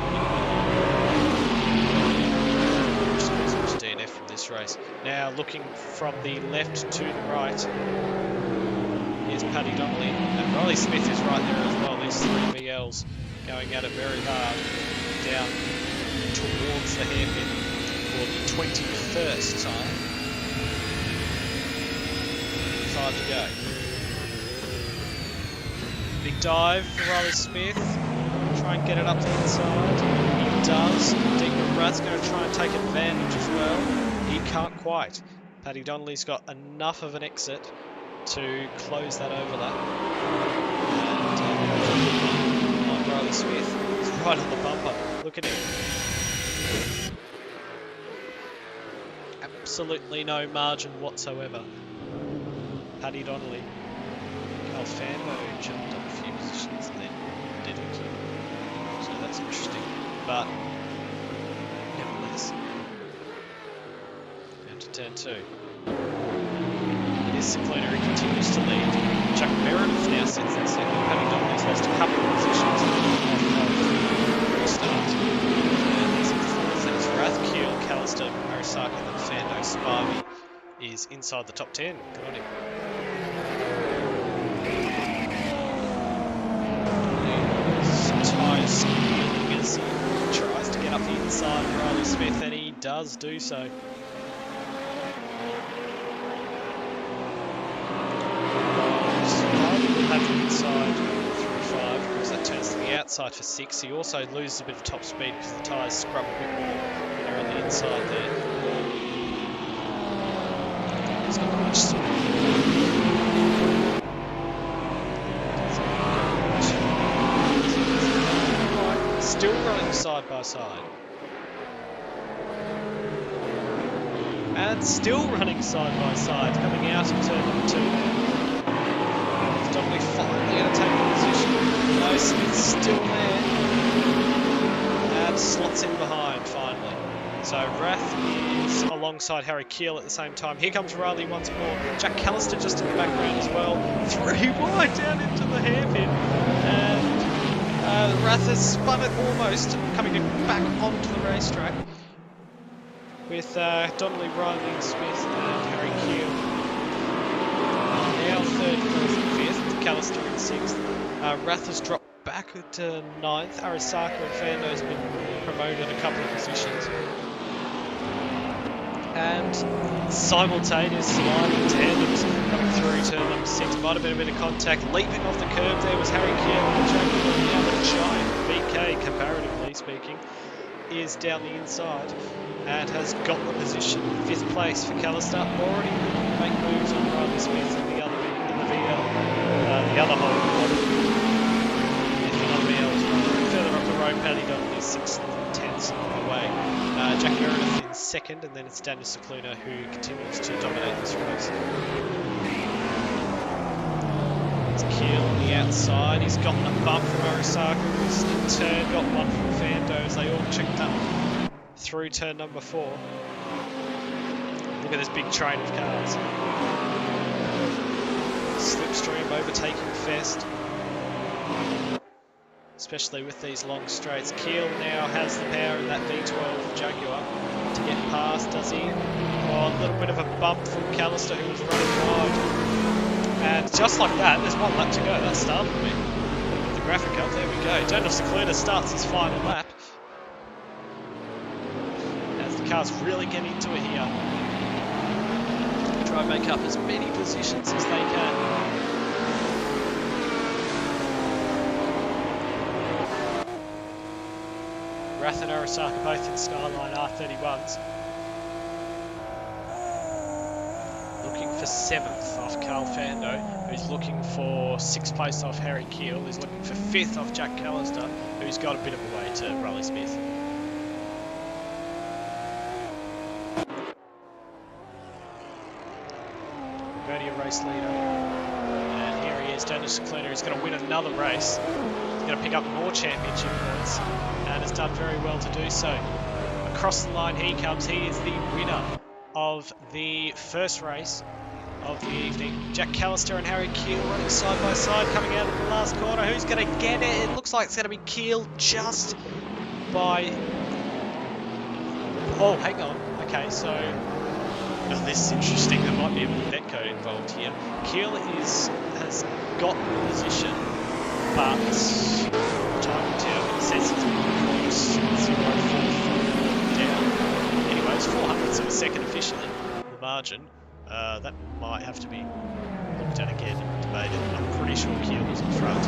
Just because it was DNF from this race. Now looking from the left to the right. Here's Paddy Donnelly. And Riley Smith is right there as well. These 3 VLs going at it very hard. Down towards the hairpin for the 21st time. 5 to go. Big dive for Riley Smith. Try and get it up the inside. He does. Deacon Rath's going to try and take advantage as well. He can't quite. Paddy Donnelly's got enough of an exit to close that overlap. And Riley Smith is right on the bumper. Look at him. Absolutely no margin whatsoever. Paddy Donnelly. Carl Fando jumped up a few positions and then didn't. So that's interesting. But nevertheless. Down to turn 2. It is Cicluna who continues to lead. Chuck Meredith now sits in second. Paddy Donnelly's lost a couple of positions off restart. And he's in fourth. That is Rath, Keel, Callister, Arisaka, then Fando, Spivey is inside the top 10. Good on him. Tyres squealing as he tries to get up the inside of Riley Smith, and he does do so. Spivey will have the inside through 5 because that turns to the outside for 6. He also loses a bit of top speed because the tyres scrub a bit more when they're on the inside there. He's got much speed. Still running side by side. And still running side by side, coming out of turn number 2 now. Is Donnelly finally going to take the position? No, Smith's still there. And slots in behind, finally. So Rath is alongside Harry Keel at the same time. Here comes Riley once more. Jack Callister just in the background as well. 3 wide down into the hairpin. And Rath has spun it almost, coming back onto the racetrack with Donnelly, Riley, Smith and Harry Keel. Now 3rd, 4th and 5th, Callister in 6th. Rath has dropped back to 9th. Arisaka and Fando's been promoted a couple of positions. And simultaneous sliding tandems coming through turn number 6. Might have been a bit of contact. Leaping off the curb there was Harry Keel. Now the giant BK, comparatively speaking, is down the inside and has got the position. 5th place for Callister. Already looking to make moves on Riley Smith in the VL. The other hole. Further up the road, Paddy Donnelly 6th and 10th away. Jack Meredith in 2nd, and then it's Daniel Cicluna who continues to dominate this race. It's Keel on the outside. He's gotten a bump from Arisaka, who's in turn got one from Fando as they all checked up through turn number 4. Look at this big train of cars. Slipstream overtaking Fest. Especially with these long straights. Keel now has the power in that V12 Jaguar to get past, does he? Oh, a little bit of a bump from Callister who was running wide. And just like that, there's 1 lap to go. That startled me. The graphic up, there we go. Daniel Cicluna starts his final lap. As the cars really get into it here. Try and make up as many positions as they can. Rath and Arisaka both in Skyline R31s. Looking for 7th off Carl Fando, who's looking for 6th place off Harry Keel, who's looking for 5th off Jack Callister, who's got a bit of a way to Riley Smith. Go to your race leader. And here he is, Daniel Cicluna, who's going to win another race. He's going to pick up more championship points. And has done very well to do so. Across the line he comes. He is the winner of the first race of the evening. Jack Callister and Harry Keel running side by side, coming out of the last corner. Who's going to get it? It looks like it's going to be Keel just by... Oh, hang on. Okay, so... Now this is interesting. There might be a bit of bet code involved here. Keel has got the position, but... time will tell. It says it's close. 0.4 down. Anyway, it's 400ths of a second officially. The margin. That might have to be looked at again and debated. I'm pretty sure Keel was in front.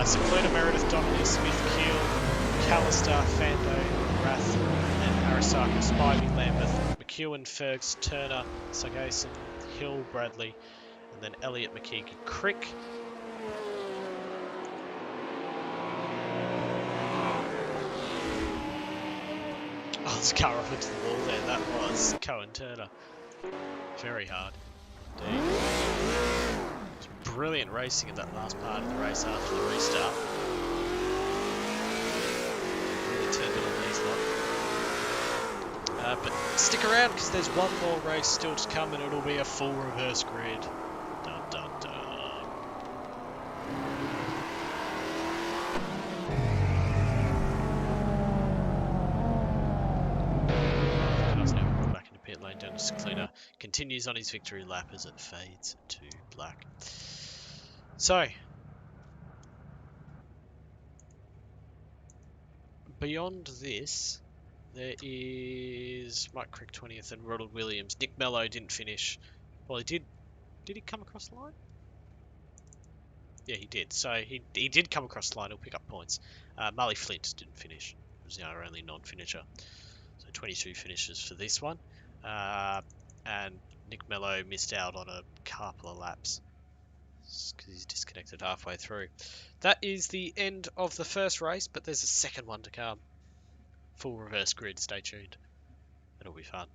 Secluna, Meredith, Donnelly, Smith, Keel, Callister, Fando, Rath, and Arasaka, Spivey, Lambeth, McEwen, Fergs, Turner, Sargason, Hill, Bradley, and then Elliott, McKeag, and Crick. Oh, this car off into the wall there. That was Cohen Turner. Very hard indeed. Some brilliant racing in that last part of the race after the restart. Really turned it on these lot. But stick around because there's one more race still to come and it'll be a full reverse grid. Dun dun dun. Pit lane down to Secluna, continues on his victory lap as it fades to black. So, beyond this, there is Mike Crick 20th and Ronald Williams. Nick Mello didn't finish. Well, he did. Did he come across the line? Yeah, he did. So he did come across the line. He'll pick up points. Marley Flint didn't finish. It was our only non-finisher. So 22 finishes for this one. And Nick Mello missed out on a couple of laps because he's disconnected halfway through. That is the end of the first race, but there's a second one to come. Full reverse grid, stay tuned. It'll be fun.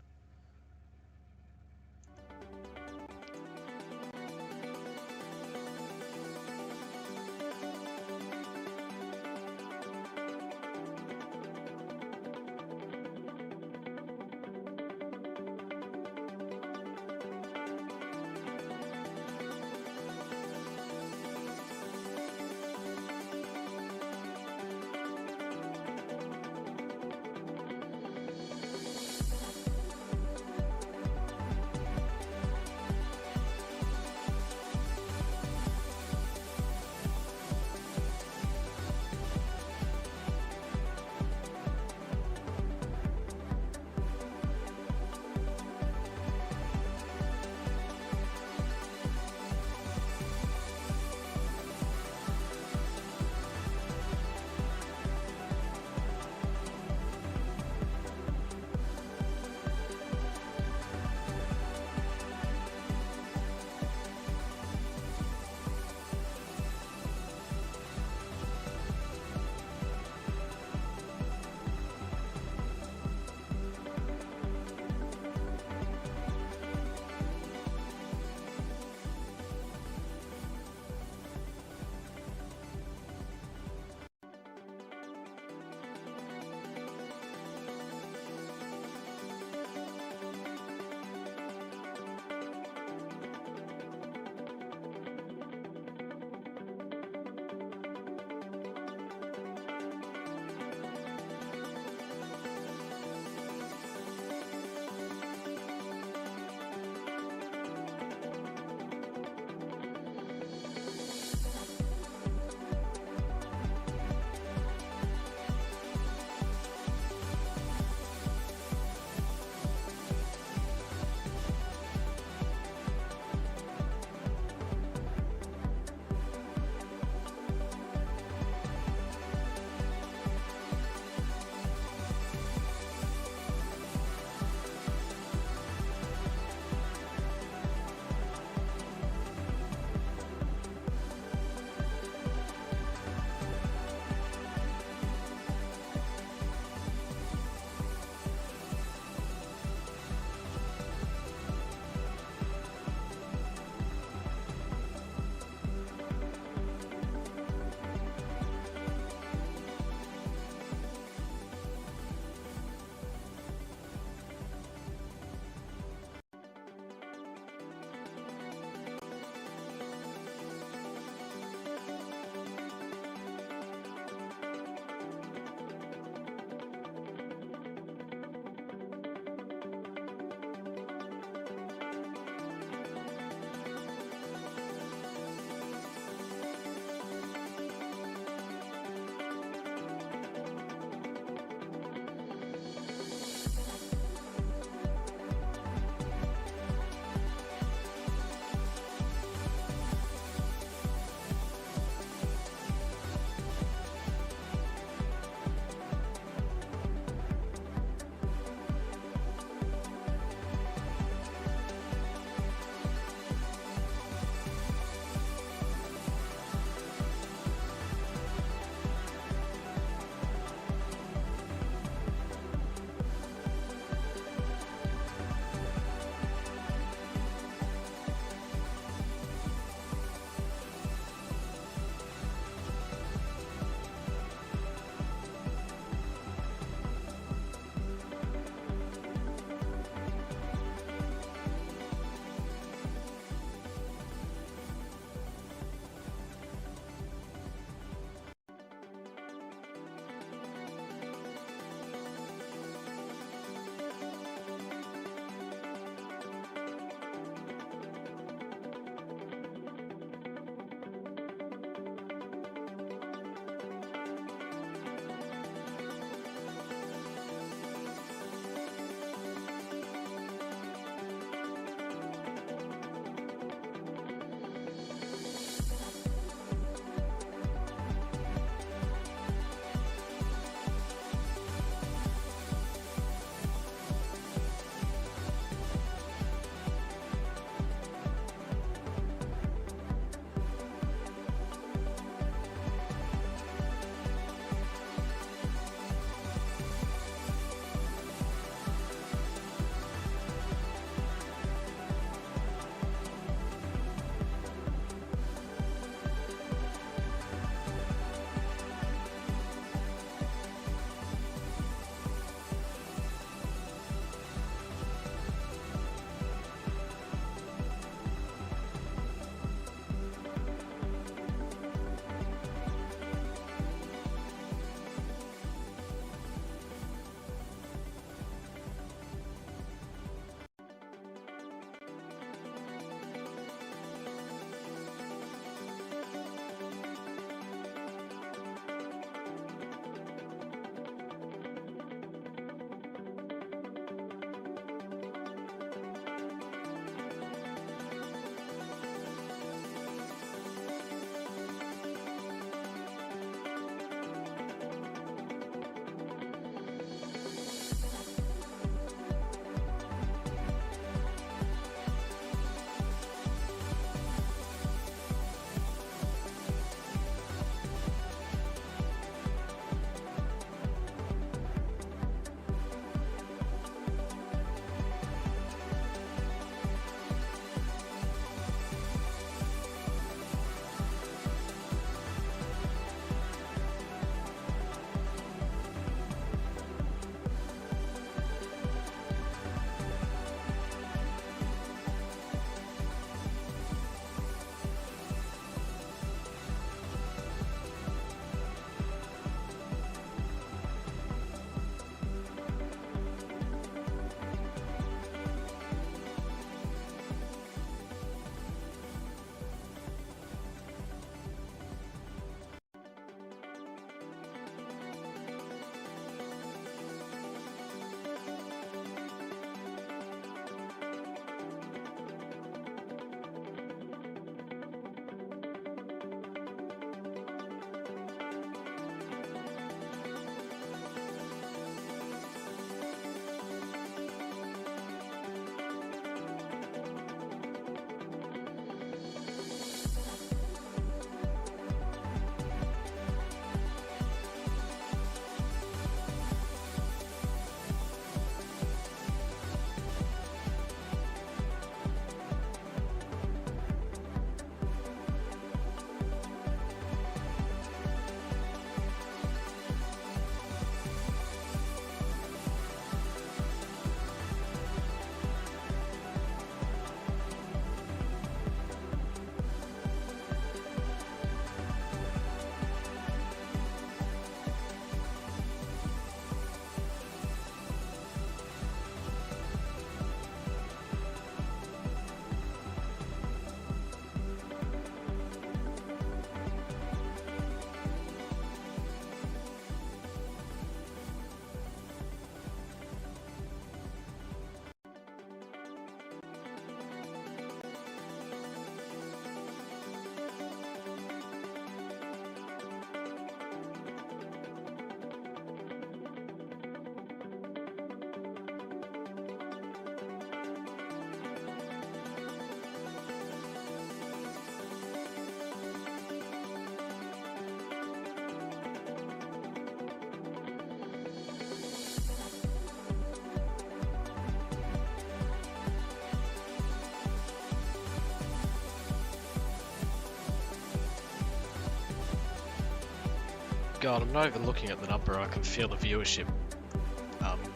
God, I'm not even looking at the number. I can feel the viewership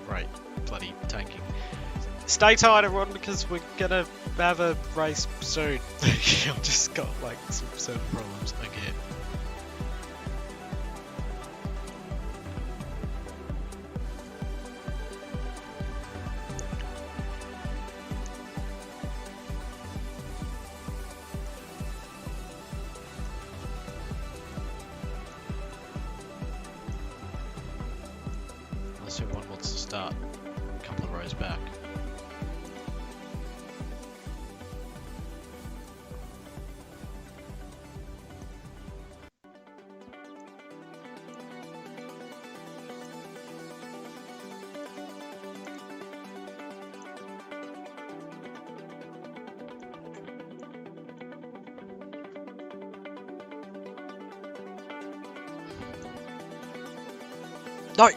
rate bloody tanking. Stay tight, everyone, because we're gonna have a race soon. I've just got like some certain problems again. Unless everyone wants to start a couple of rows back. No!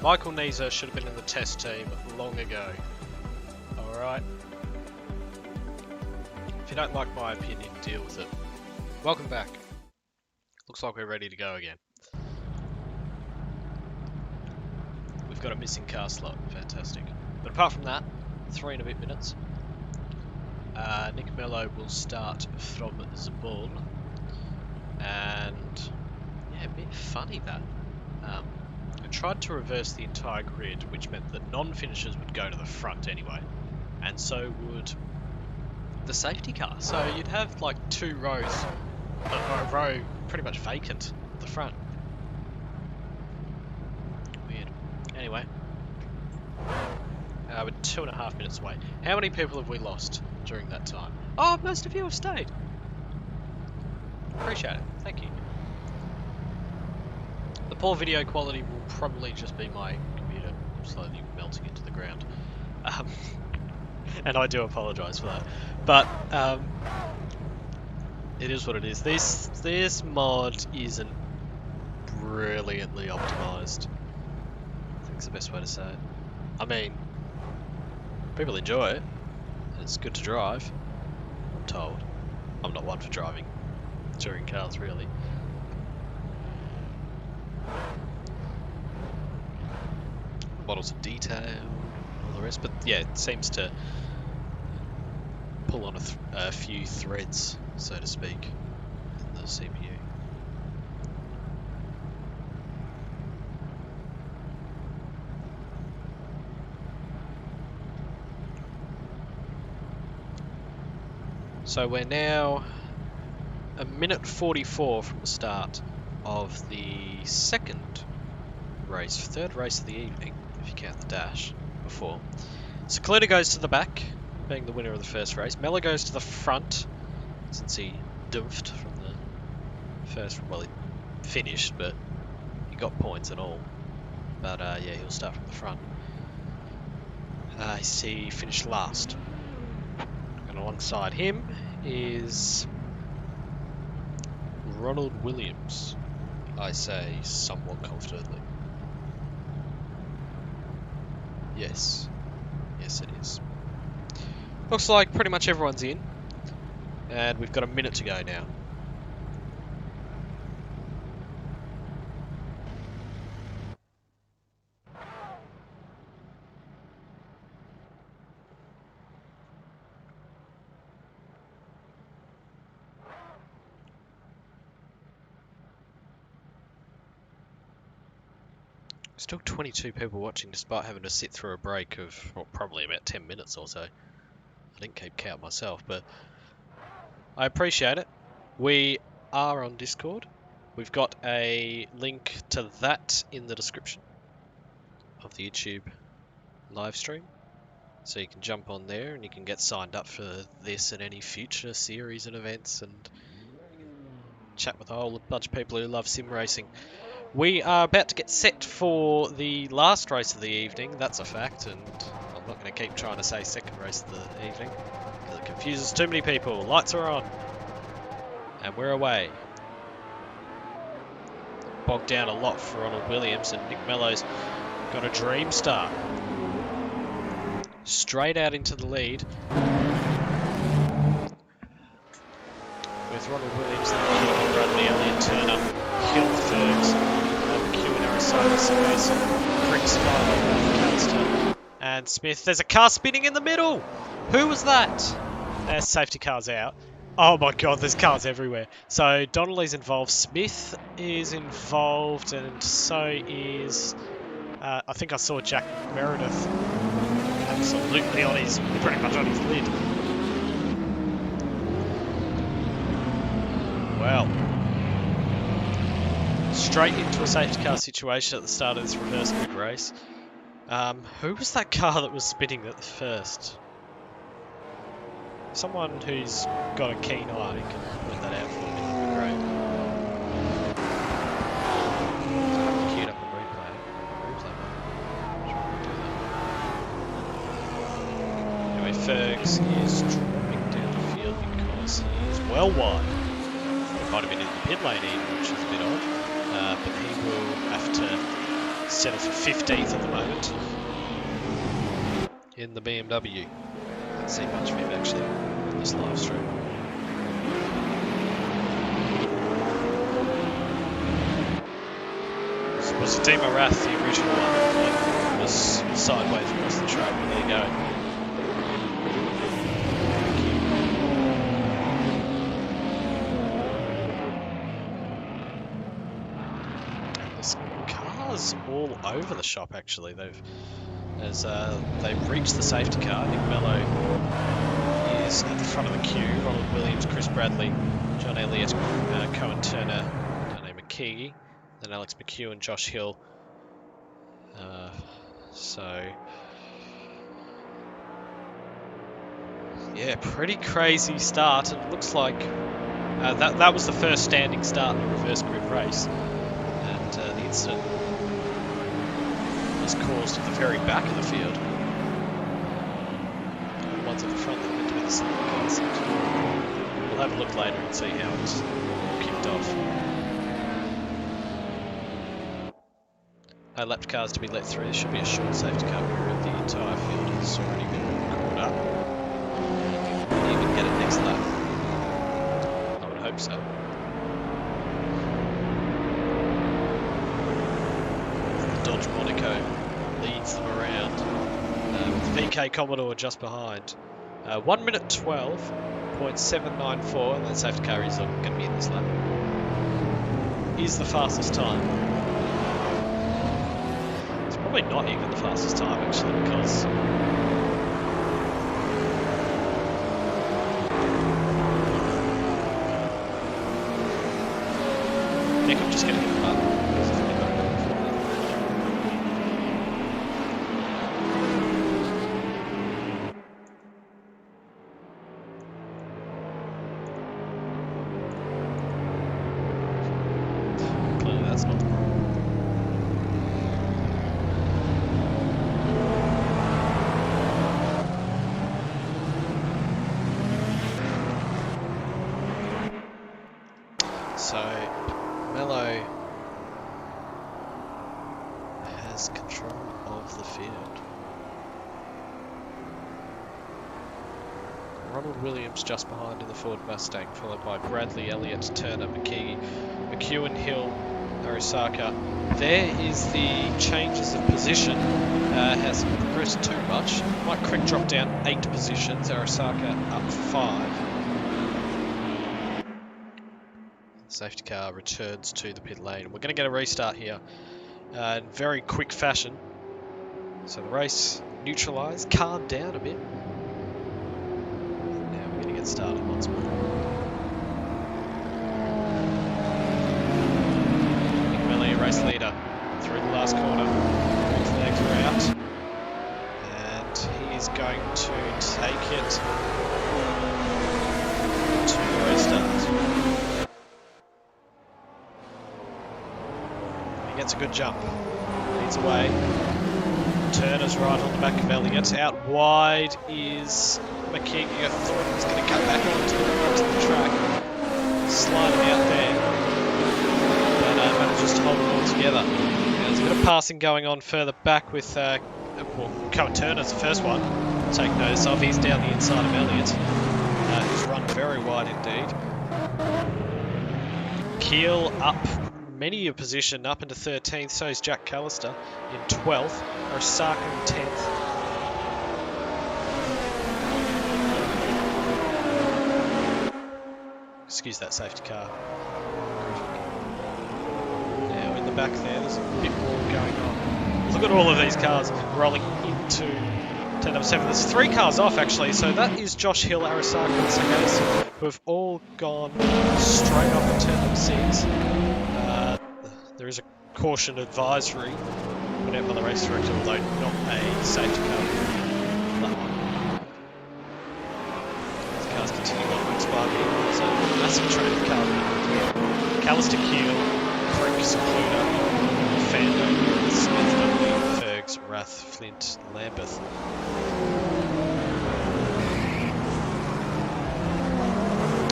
Michael Neeser should have been in the test team long ago. Alright. If you don't like my opinion, deal with it. Welcome back. Looks like we're ready to go again. We've got a missing car slot. Fantastic. But apart from that, 3 and a bit minutes. Nick Mello will start from Zabul. And yeah, a bit funny that. I tried to reverse the entire grid, which meant that non-finishers would go to the front anyway, and so would the safety car. So you'd have like 2 rows, a row pretty much vacant at the front. Weird. Anyway, we're 2.5 minutes away. How many people have we lost during that time? Oh, most of you have stayed. Appreciate it. Thank you. The poor video quality will probably just be my computer slowly melting into the ground. And I do apologise for that. But it is what it is. This mod isn't brilliantly optimised. I think it's the best way to say it. I mean, people enjoy it. It's good to drive, I'm told. I'm not one for driving touring cars, really. Models of detail, all the rest, but yeah, it seems to pull on a few threads, so to speak, in the CPU. So we're now a minute 44 from the start of the third race of the evening, if you count the dash before. Secluded goes to the back, being the winner of the first race. Mello goes to the front, since he doofed from the first. Well, he finished, but he got points and all. But yeah, he'll start from the front. He finished last. And alongside him is Ronald Williams, I say somewhat confidently. Yes. Yes, it is. Looks like pretty much everyone's in. And we've got a minute to go now. Still 22 people watching despite having to sit through a break of, well, probably about 10 minutes or so. I didn't keep count myself, but I appreciate it. We are on Discord. We've got a link to that in the description of the YouTube live stream. So you can jump on there and you can get signed up for this and any future series and events and chat with a whole bunch of people who love sim racing. We are about to get set for the last race of the evening, that's a fact, and I'm not going to keep trying to say second race of the evening, because it confuses too many people. Lights are on, and we're away. Bogged down a lot for Ronald Williams, and Nick Mello's got a dream start. Straight out into the lead. With Ronald Williams, then Bradley, Elliott Turner, Hill Fergs, and Smith. There's a car spinning in the middle. Who was that? There's safety cars out. Oh my god, there's cars everywhere. So Donnelly's involved, Smith is involved, and so is I think I saw Jack Meredith absolutely on his, pretty much on his lid. Well, straight into a safety car situation at the start of this reverse grid race. Who was that car that was spinning at the first? Someone who's got a keen eye can put that out for me, that'd be great. Queued up and replay. Anyway, Fergs is dropping down the field because he is well wide. He might have been in the pit lane even, which is a bit odd. But he will have to settle for 15th at the moment in the BMW. Can't see much of him actually in this live stream. This was Dima Rath, the original one, that was sideways across the track, but there you go. All over the shop actually. They've reached the safety car. Nick Mello is at the front of the queue. Ronald Williams, Chris Bradley, John Elliott, Cohen Turner, Dane McKee, then Alex McHugh and Josh Hill. So yeah, pretty crazy start. And it looks like that was the first standing start in the reverse grid race, and the incident caused at the very back of the field. The ones at the front that are meant to be the safety cars. We'll have a look later and see how it's kicked off. No lapped cars to be let through. There should be a short safety car period. The entire field has already been caught up. Can even get it next lap? I would hope so. Dodge Monaco leads them around with the VK Commodore just behind. 1 minute 12.794, and that safety car is going to be in this lap. Is the fastest time. It's probably not even the fastest time actually, because that's not the problem. So, Mello has control of the field. Ronald Williams just behind in the Ford Mustang, followed by Bradley, Elliott, Turner, McKee, McEwen, Hill, Arisaka. There is the changes of position. Hasn't progressed too much. Mike Crick dropped down 8 positions, Arisaka up 5. Safety car returns to the pit lane. We're going to get a restart here in very quick fashion. So the race neutralised, calmed down a bit. And now we're going to get started once more. Nick Melly, race leader, through the last corner. Both legs are out. And he is going to take it to the restart. Gets a good jump. Leads away. Turner's right on the back of Elliott. Out wide is McKee. I thought he was going to cut back onto the track. Sliding out there. But manages to hold it all together. Now, there's a bit of passing going on further back with Cohen Turner's the first one. Take notice of. He's down the inside of Elliott. He's run very wide indeed. Keel up many a position up into 13th, so is Jack Callister in 12th, Osaka in 10th. Excuse that safety car. Now in the back there's a bit more going on. Look at all of these cars rolling into turn number 7. There's 3 cars off actually, so that is Josh Hill, Arisaka and Sagasi, who have all gone straight off at turn number 6. There is a caution advisory put out by the race director, although not a safety car. That one. The cars continue on to Spivey. So massive train of cars here. Callister, Keel, Crick, Secluder, Fando, Smith, Dudley, Fergs, Rath, Flint, Lambeth.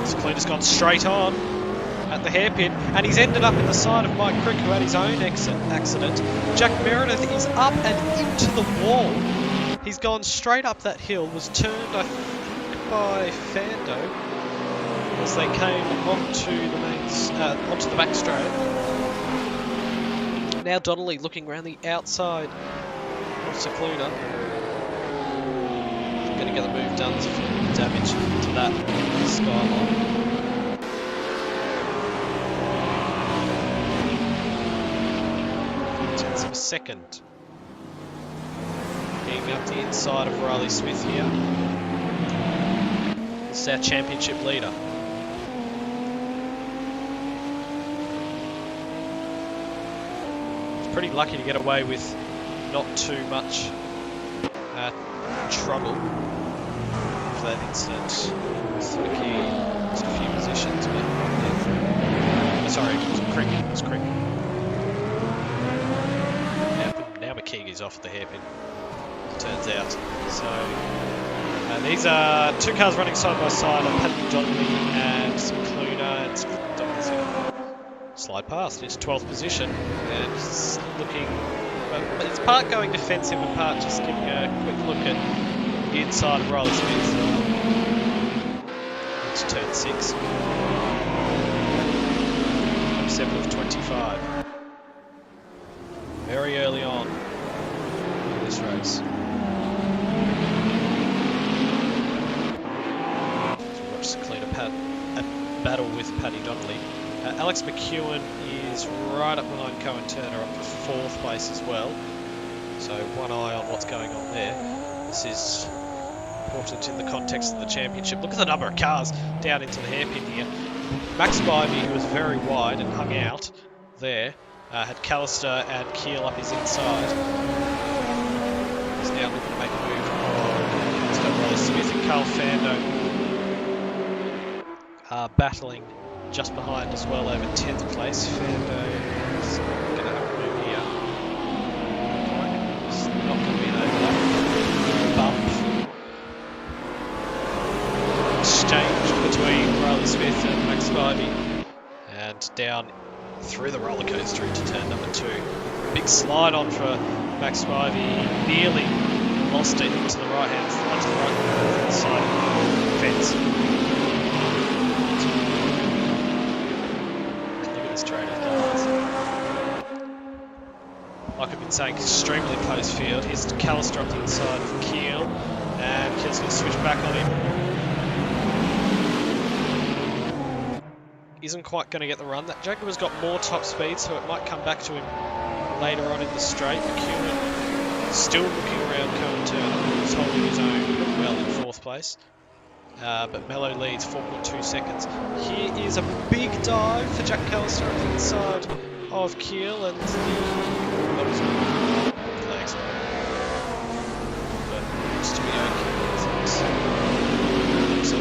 Secluder's gone straight on at the hairpin, and he's ended up in the side of Mike Crick, who had his own accident. Jack Meredith is up and into the wall. He's gone straight up that hill, was turned, I think, by Fando as they came onto the back straight. Now Donnelly looking around the outside of Secluder. Going to get the move done to damage to that skyline. Second. Getting up the inside of Riley Smith here. This is our championship leader. He's pretty lucky to get away with not too much trouble for that incident. So McKee lost a few positions, but yeah. Sorry, it was Crick. It was Crick. Now McKee is off at the hairpin, it turns out. So these are 2 cars running side by side on Paddy Donnelly and Secluder, and Donnelly's going to slide past into 12th position, and just looking, it's part going defensive and part just giving a quick look at the inside of Riley Smith. Into turn 6. Number 7 of 25. Very early on in this race. Watch Secluder battle with Paddy Donnelly. Alex McEwen is right up behind Cohen Turner, up for 4th place as well. So one eye on what's going on there. This is important in the context of the championship. Look at the number of cars down into the hairpin here. Max Spivey, who was very wide and hung out there, had Callister and Keel up his inside. He's now looking to make a move. He's got Riley Smith and Carl Fando battling just behind as well over 10th place. Fando's through the roller coaster into turn number 2. Big slide on for Max Spivey. Nearly lost it to the right hand side of the fence. Look at this train of cars. Like I've been saying, extremely close field. Here's Callister up the inside of Keel, and Keel's going to switch back on him. Isn't quite going to get the run. That Jaguar's got more top speed, so it might come back to him later on in the straight. McEwen still looking around Cohen Turner. He's holding his own well in 4th place. But Mello leads 4.2 seconds. Here is a big dive for Jack Callister at the inside of Keel, and that was legs. But looks to be okay. So,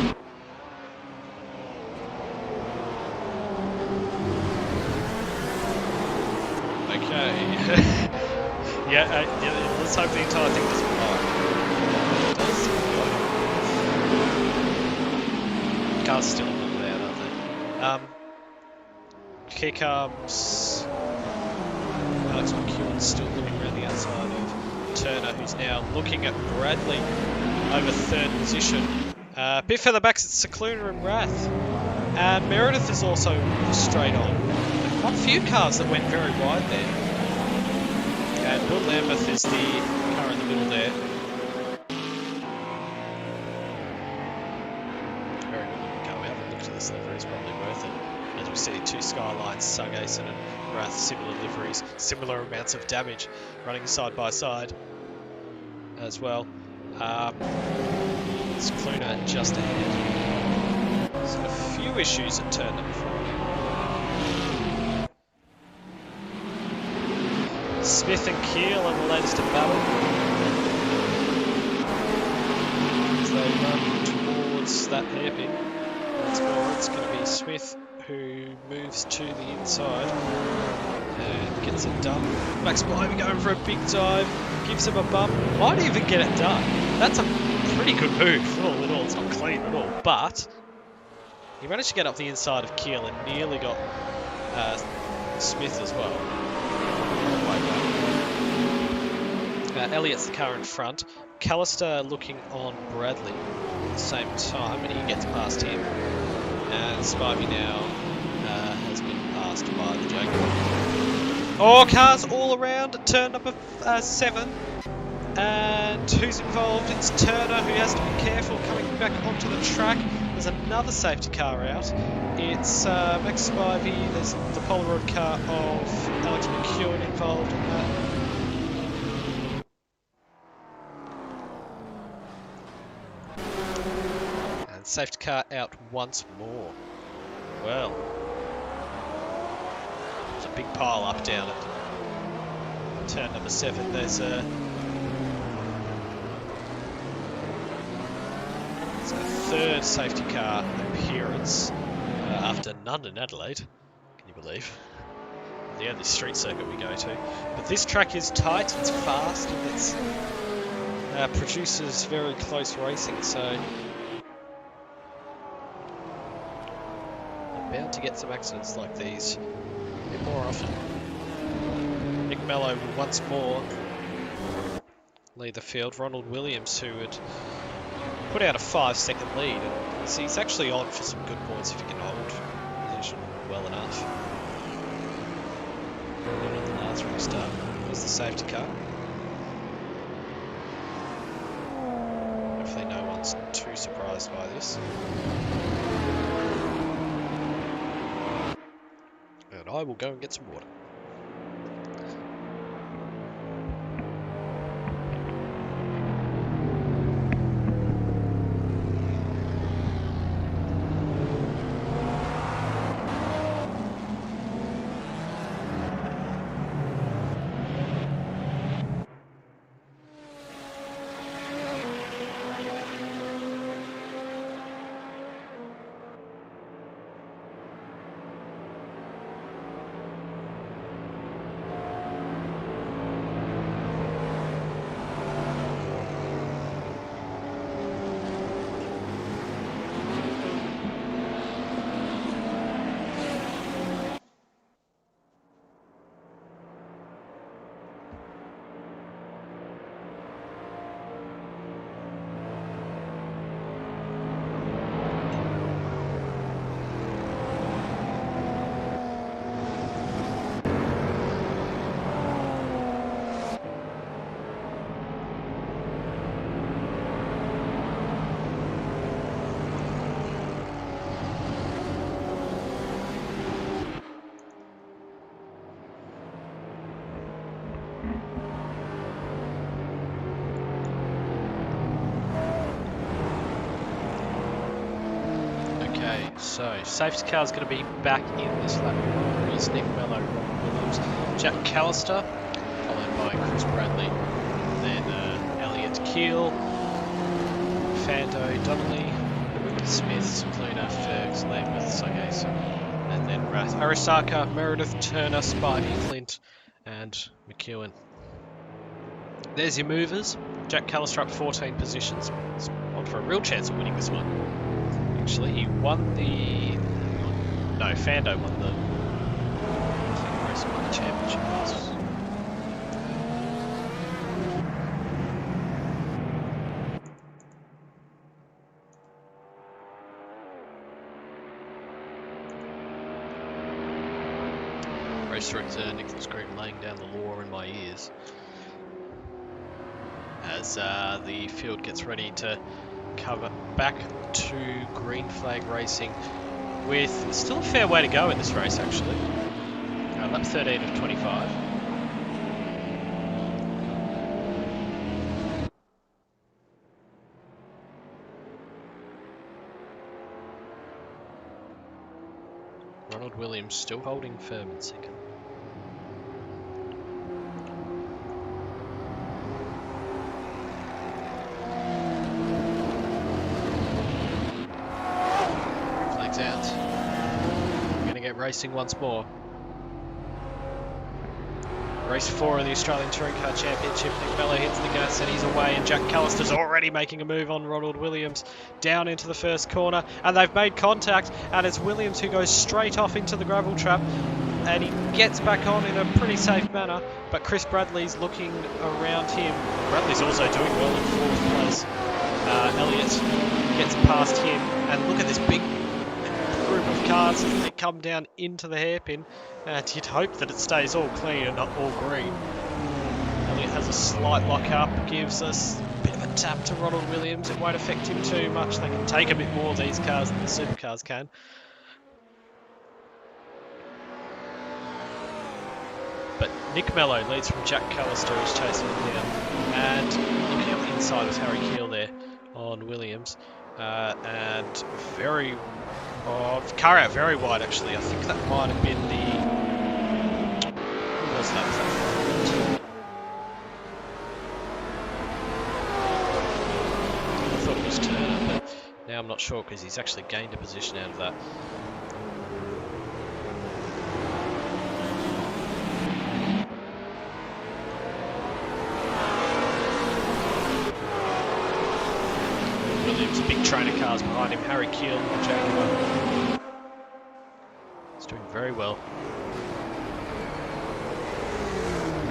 yeah, let's hope the entire thing doesn't fly. It does. Cars are still not there, aren't they? Here comes Alex McEwen still looking around the outside of Turner, who's now looking at Bradley over 3rd position. Bit further back, it's Cicluna and Rath. And Meredith is also straight on. Quite a few cars that went very wide there. And Bill Lambeth is the car in the middle there. Very good to go out and look to this livery, is probably worth it. As we see 2 Skylines, Suggason and Rath, similar liveries, similar amounts of damage, running side by side as well. It's Cluna just ahead. There's a few issues at turn number 4. Smith and Keel on the latest of battle. As they run towards that hairpin. Once more, it's going to be Smith who moves to the inside and gets it done. Max Spivey going for a big dive, gives him a bump, might even get it done. That's a pretty good move. All in all, it's not clean at all, but he managed to get up the inside of Keel and nearly got Smith as well. Elliott's the car in front. Callister looking on Bradley at the same time, and he gets past him. And Spivey now has been passed by the Jaguar. Oh, cars all around at turn number 7. And who's involved? It's Turner, who has to be careful coming back onto the track. There's another safety car out. It's Max Spivey. There's the Polaroid car of Alex McEwen involved in that. And safety car out once more. Well, there's a big pile up down at turn number 7. There's a third safety car appearance after none in Adelaide. Can you believe? The only street circuit we go to. But this track is tight, it's fast, and it's produces very close racing, so I'm bound to get some accidents like these a bit more often. Nick Mello will once more lead the field. Ronald Williams, who had put out a 5-second lead, and he's actually on for some good points if he can hold position well enough. And on the last restart, there's the safety car. Hopefully no one's too surprised by this. And I will go and get some water. So, safety car is going to be back in this lap. It's Nick Mello, Ron Williams, Jack Callister, followed by Chris Bradley, then Elliot Keel, Fando Donnelly, Smith, Cicluna, Fergs, Lambeth, Sagason, and then Arisaka, Meredith, Turner, Spivey, Flint, and McEwen. There's your movers. Jack Callister up 14 positions. He's on for a real chance of winning this one. Actually, he won the... No, Fando won the... I think Race won the championship. Race director Nicholas Green laying down the law in my ears as the field gets ready to cover back to green flag racing with still a fair way to go in this race actually. Lap 13 of 25. Ronald Williams still holding firm in second. Flags out. We're going to get racing once more. Race 4 of the Australian Touring Car Championship. Nick Mello hits the gas and he's away, and Jack Callister's already making a move on Ronald Williams down into the first corner, and they've made contact, and it's Williams who goes straight off into the gravel trap, and he gets back on in a pretty safe manner, but Chris Bradley's looking around him. Bradley's also doing well in 4th place. Elliott gets past him, and look at this big group of cars as they come down into the hairpin, and you'd hope that it stays all clean and not all green. Elliott has a slight lock up, gives us a bit of a tap to Ronald Williams. It won't affect him too much. They can take a bit more of these cars than the supercars can. But Nick Mello leads from Jack Callister, who's chasing him down, and looking up the inside with Harry Keel there on Williams, and very... Oh, car out very wide actually. I think that might have been the... Who was that? I thought it was Turner, but now I'm not sure because he's actually gained a position out of that. Williams, big trainer cars behind him. Harry Keel, the Jaguar. He's doing very well.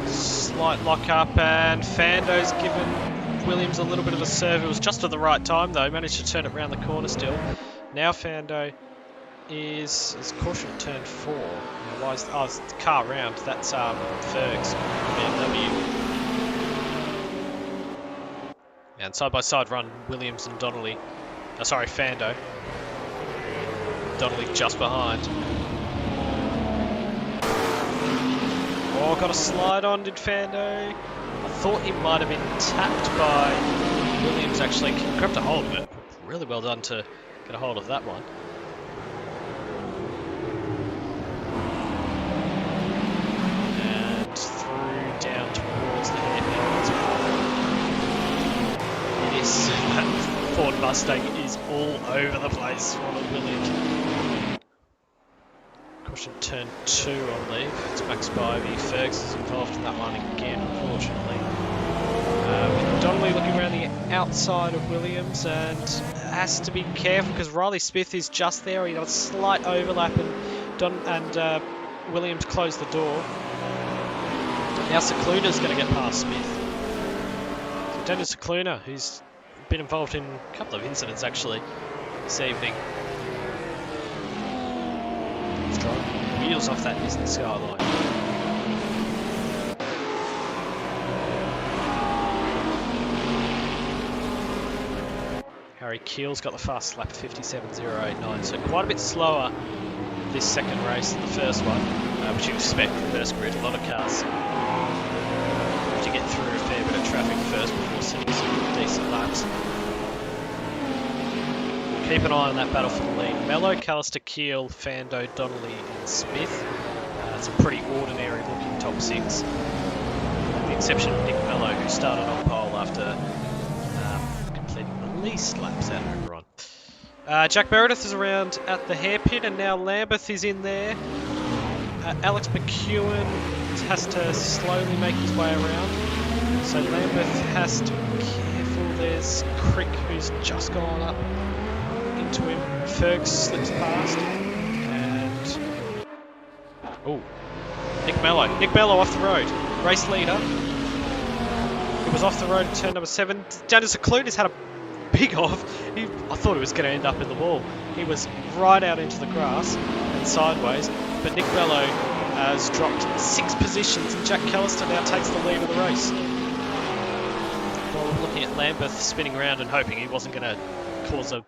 Slight lock up, and Fando's given Williams a little bit of a serve. It was just at the right time though. Managed to turn it around the corner still. Now Fando is caution at turn 4. Now, why is it's the car round? That's Fergs, BMW. And side-by-side run, Williams and Donnelly. Sorry, Fando. Donnelly just behind. Oh, got a slide on, did Fando. I thought he might have been tapped by Williams, actually. Grabbed a hold of it. Really well done to get a hold of that one. And through down towards the hairpin. That Ford Mustang is all over the place. Ronald Williams. Caution turn 2 on leave. It's Max Spivey. Fergs is involved in that one again, unfortunately. With Donnelly looking around the outside of Williams, and has to be careful because Riley Smith is just there. He got a slight overlap, and Williams closed the door. Now Cicluna's going to get past Smith. So Dennis Cicluna, who's been involved in a couple of incidents actually this evening. He's driving wheels off that Nissan Skyline. Harry Keel's got the fast lap 57.089, so quite a bit slower this second race than the first one, which you expect from first grid. A lot of cars have to get through a fair bit of traffic first before setting some decent laps. We'll keep an eye on that battle for the lead. Mello, Callister, Keel, Fando, Donnelly and Smith. It's a pretty ordinary looking top six. With the exception of Nick Mello, who started on pole after completing the least laps out of everyone. Jack Meredith is around at the hairpin, and now Lambeth is in there. Alex McEwen has to slowly make his way around. So Lambeth has to be careful. There's Crick, who's just gone up into him. Ferg slips past. And... oh, Nick Mello. Nick Mello off the road. Race leader. He was off the road at turn number 7. Daniel Secluna's had a big off. I thought he was going to end up in the wall. He was right out into the grass and sideways. But Nick Mello has dropped 6 positions, and Jack Callister now takes the lead of the race. Well, looking at Lambeth spinning around and hoping he wasn't going to cause a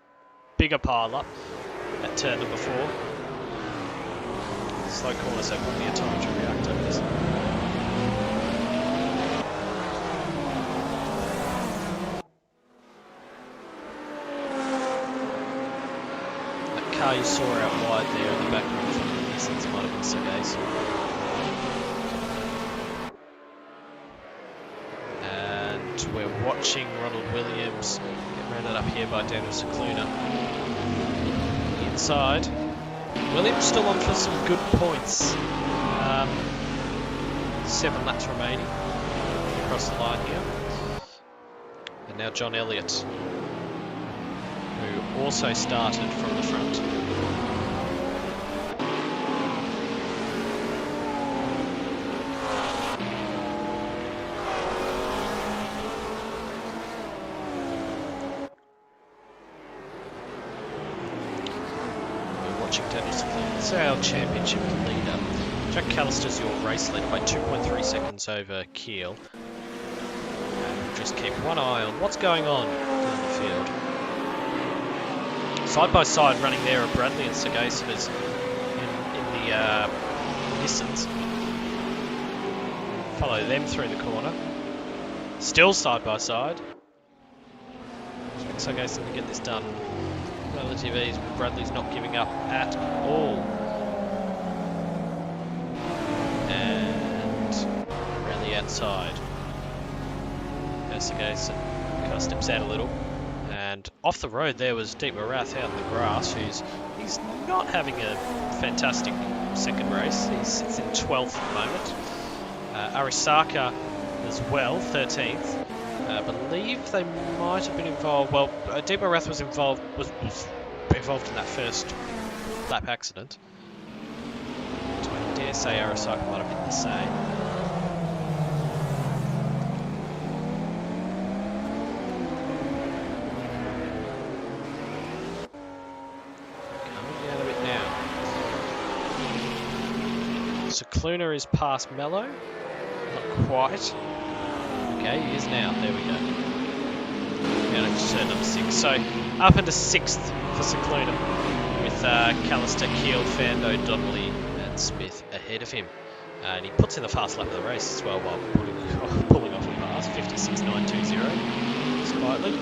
bigger pile up at turn number 4. Slow corner, so plenty of time to react over this. That car you saw out wide there in the background from the Nissans might have been Sergei's. And we're watching Ronald Williams get rounded up here by Daniel Secluna. Inside. Williams still on for some good points. 7 laps remaining across the line here. And now John Elliott, who also started from the front. This is our championship leader. Jack Callister's your race leader by 2.3 seconds over Keel. And we'll just keep one eye on what's going on in the field. Side by side running there are Bradley and Sergei in the Nissans. Follow them through the corner. Still side by side. Sergei's going to get this done. Relative ease, but Bradley's not giving up at all. And around the outside. Sergey's kind of steps out a little. And off the road there was Deep Marath out in the grass, he's not having a fantastic second race. He sits in 12th at the moment. Arisaka as well, 13th. I believe they might have been involved. Well, Deep Marath was involved in that first lap accident. So I dare say Arisaka might have been the same. Coming down a bit now. Secluna is past Mello. Not quite. Okay, he is now. There we go. Down to turn number 6. So up into 6th for Secluna with Callister, Keel, Fando, Donnelly and Smith ahead of him. And he puts in the fast lap of the race as well while pulling off a pass, 56.920 slightly.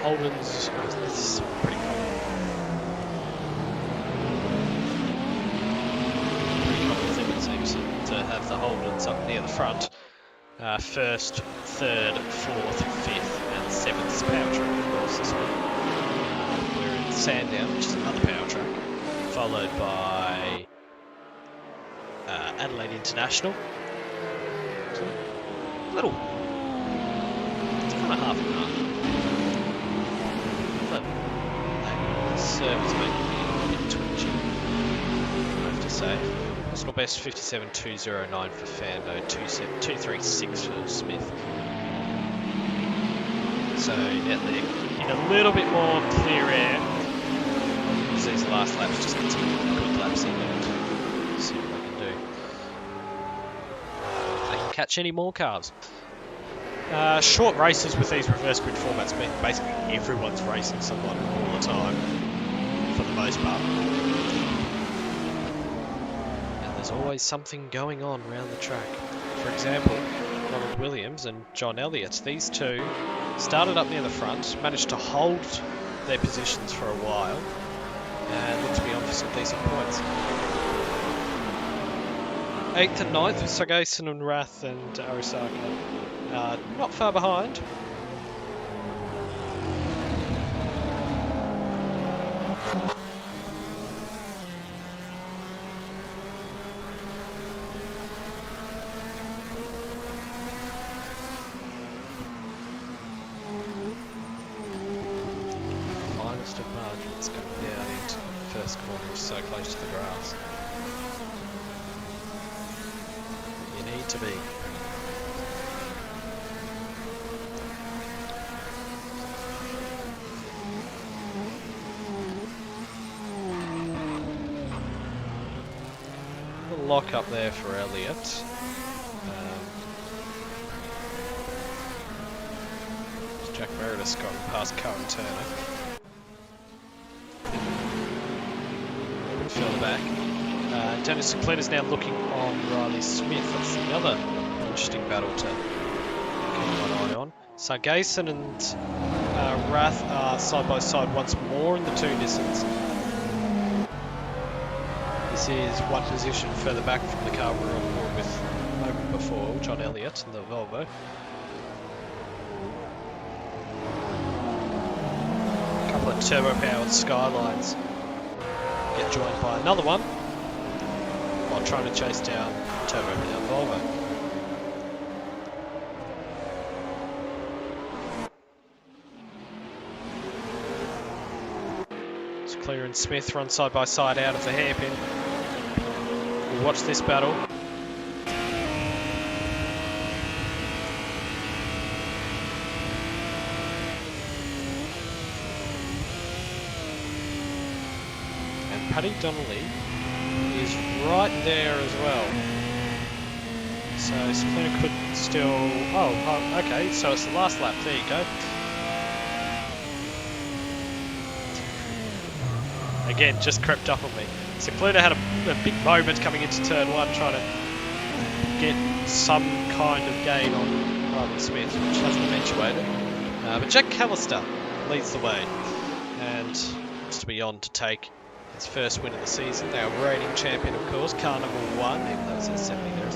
Holden's this is pretty common. Pretty common thing, it seems, to have the Holdens up near the front. First, third, 4th, 5th, and 7th power track, of course, this one. We're in Sandown, which is another power track, followed by Adelaide International. So, little. It's kind of half and half. Service making me a bit twitchy, I have to say. Personal best 57.209 for Fando, 2.36 for Smith. So yeah, they're in a little bit more clear air. Because these last laps just get some good laps in there. See what they can do. If they can catch any more cars. Short races with these reverse grid formats mean basically everyone's racing someone all the time. For the most part. There's always something going on around the track. For example, Ronald Williams and John Elliott, these two started up near the front, managed to hold their positions for a while, and looked to be on for some decent points. 8th and 9th with Sargason and Rath and Arisaka not far behind. Finest of margins coming down into the first corner, so close to the grass. You need to be. Lock up there for Elliott. Jack Meredith's got past Cohen Turner. A bit further back. Dennis Sinclair's now looking on Riley Smith. That's another interesting battle to keep one eye on. Sargason and Rath are side by side once more in the 2 distance. This is one position further back from the car we were on board with a moment before, John Elliott in the Volvo. A couple of turbo-powered Skylines get joined by another one while trying to chase down a turbo-powered Volvo. Clear and Smith run side by side out of the hairpin. We'll watch this battle. And Paddy Donnelly is right there as well. So Splinter could still... Oh, okay, so it's the last lap. There you go. Again, just crept up on me. So Pluto had a big moment coming into turn 1, trying to get some kind of gain on Riley Smith, which hasn't eventuated. But Jack Callister leads the way and looks to be on to take his first win of the season. They are reigning champion, of course, car number 1, even though it's 70 there.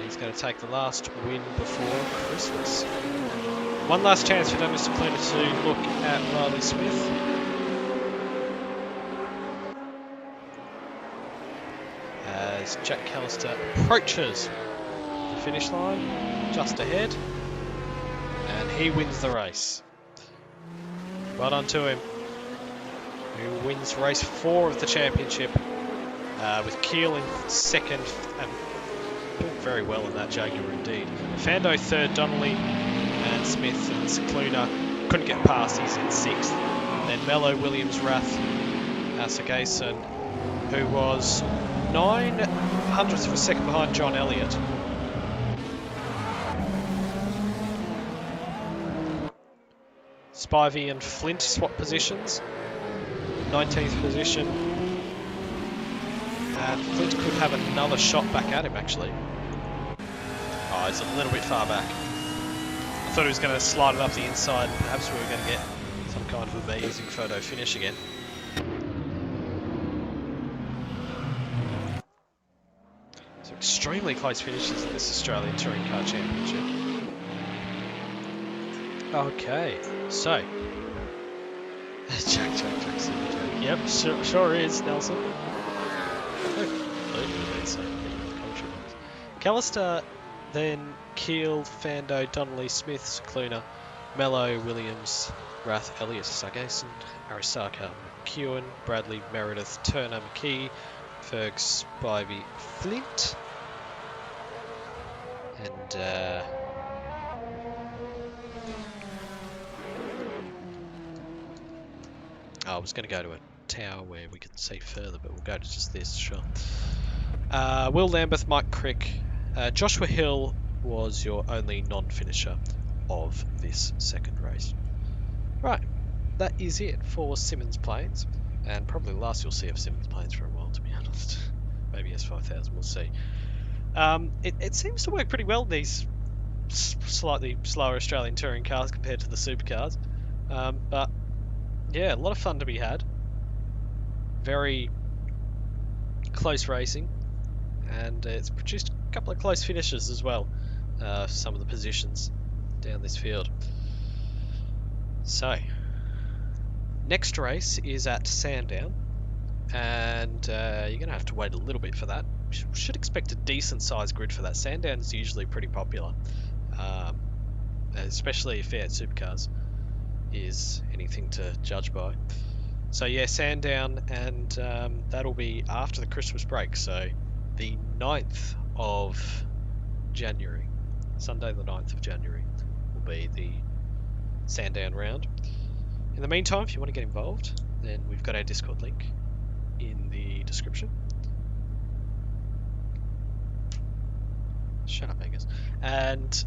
It's going to take the last win before Christmas. One last chance for Mr. Clinton to look at Riley Smith. As Jack Callister approaches the finish line, just ahead, and he wins the race. Well done to him, who wins race 4 of the championship, with Keel in 2nd and doing very well in that Jaguar indeed. Fando 3rd, Donnelly and Smith and Cicluna couldn't get past, he's in 6th. Then Mello, Williams, Rath, Sargason, who was 900ths of a second behind John Elliott. Spivey and Flint swap positions. 19th position. And Flint could have another shot back at him, actually. Oh, he's a little bit far back. I thought he was going to slide it up the inside. Perhaps we were going to get some kind of amazing photo finish again. So extremely close finishes in this Australian Touring Car Championship. Okay, so... Jack. Yep, sure is, Nelson. Callister, then Keel, Fando, Donnelly, Smith, Cicluna, Mello, Williams, Rath, Elliott, Sargason, Arisaka, McEwen, Bradley, Meredith, Turner, McKee, Fergs, Spivey, Flint, and I was going to go to a tower where we could see further, but we'll go to just this, sure. Will Lambeth, Mike Crick, Joshua Hill was your only non-finisher of this second race. Right, that is it for Simmons Plains, and probably the last you'll see of Simmons Plains for a while, to be honest. Maybe S5000, we'll see. It seems to work pretty well, these slightly slower Australian touring cars compared to the supercars. But yeah, a lot of fun to be had. Very close racing, and it's produced a couple of close finishes as well. Some of the positions down this field. So, next race is at Sandown, and you're going to have to wait a little bit for that. Should expect a decent sized grid for that. Sandown is usually pretty popular, especially if Fiat Supercars is anything to judge by. So yeah, Sandown, and that'll be after the Christmas break, so the 9th of January, Sunday the 9th of January, will be the Sandown round. In the meantime, if you want to get involved, then we've got our Discord link in the description. Shut up, Angus. And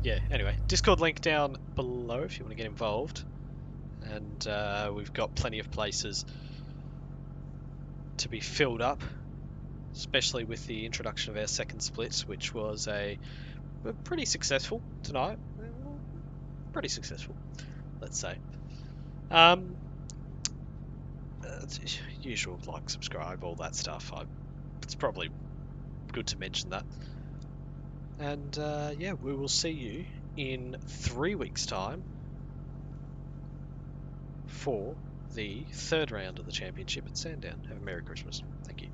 yeah, anyway, Discord link down below if you want to get involved. And we've got plenty of places to be filled up, especially with the introduction of our second split, which was pretty successful tonight. Pretty successful, let's say. Usual, like, subscribe, all that stuff. It's probably good to mention that. And yeah, we will see you in 3 weeks' time for the third round of the championship at Sandown. Have a Merry Christmas. Thank you.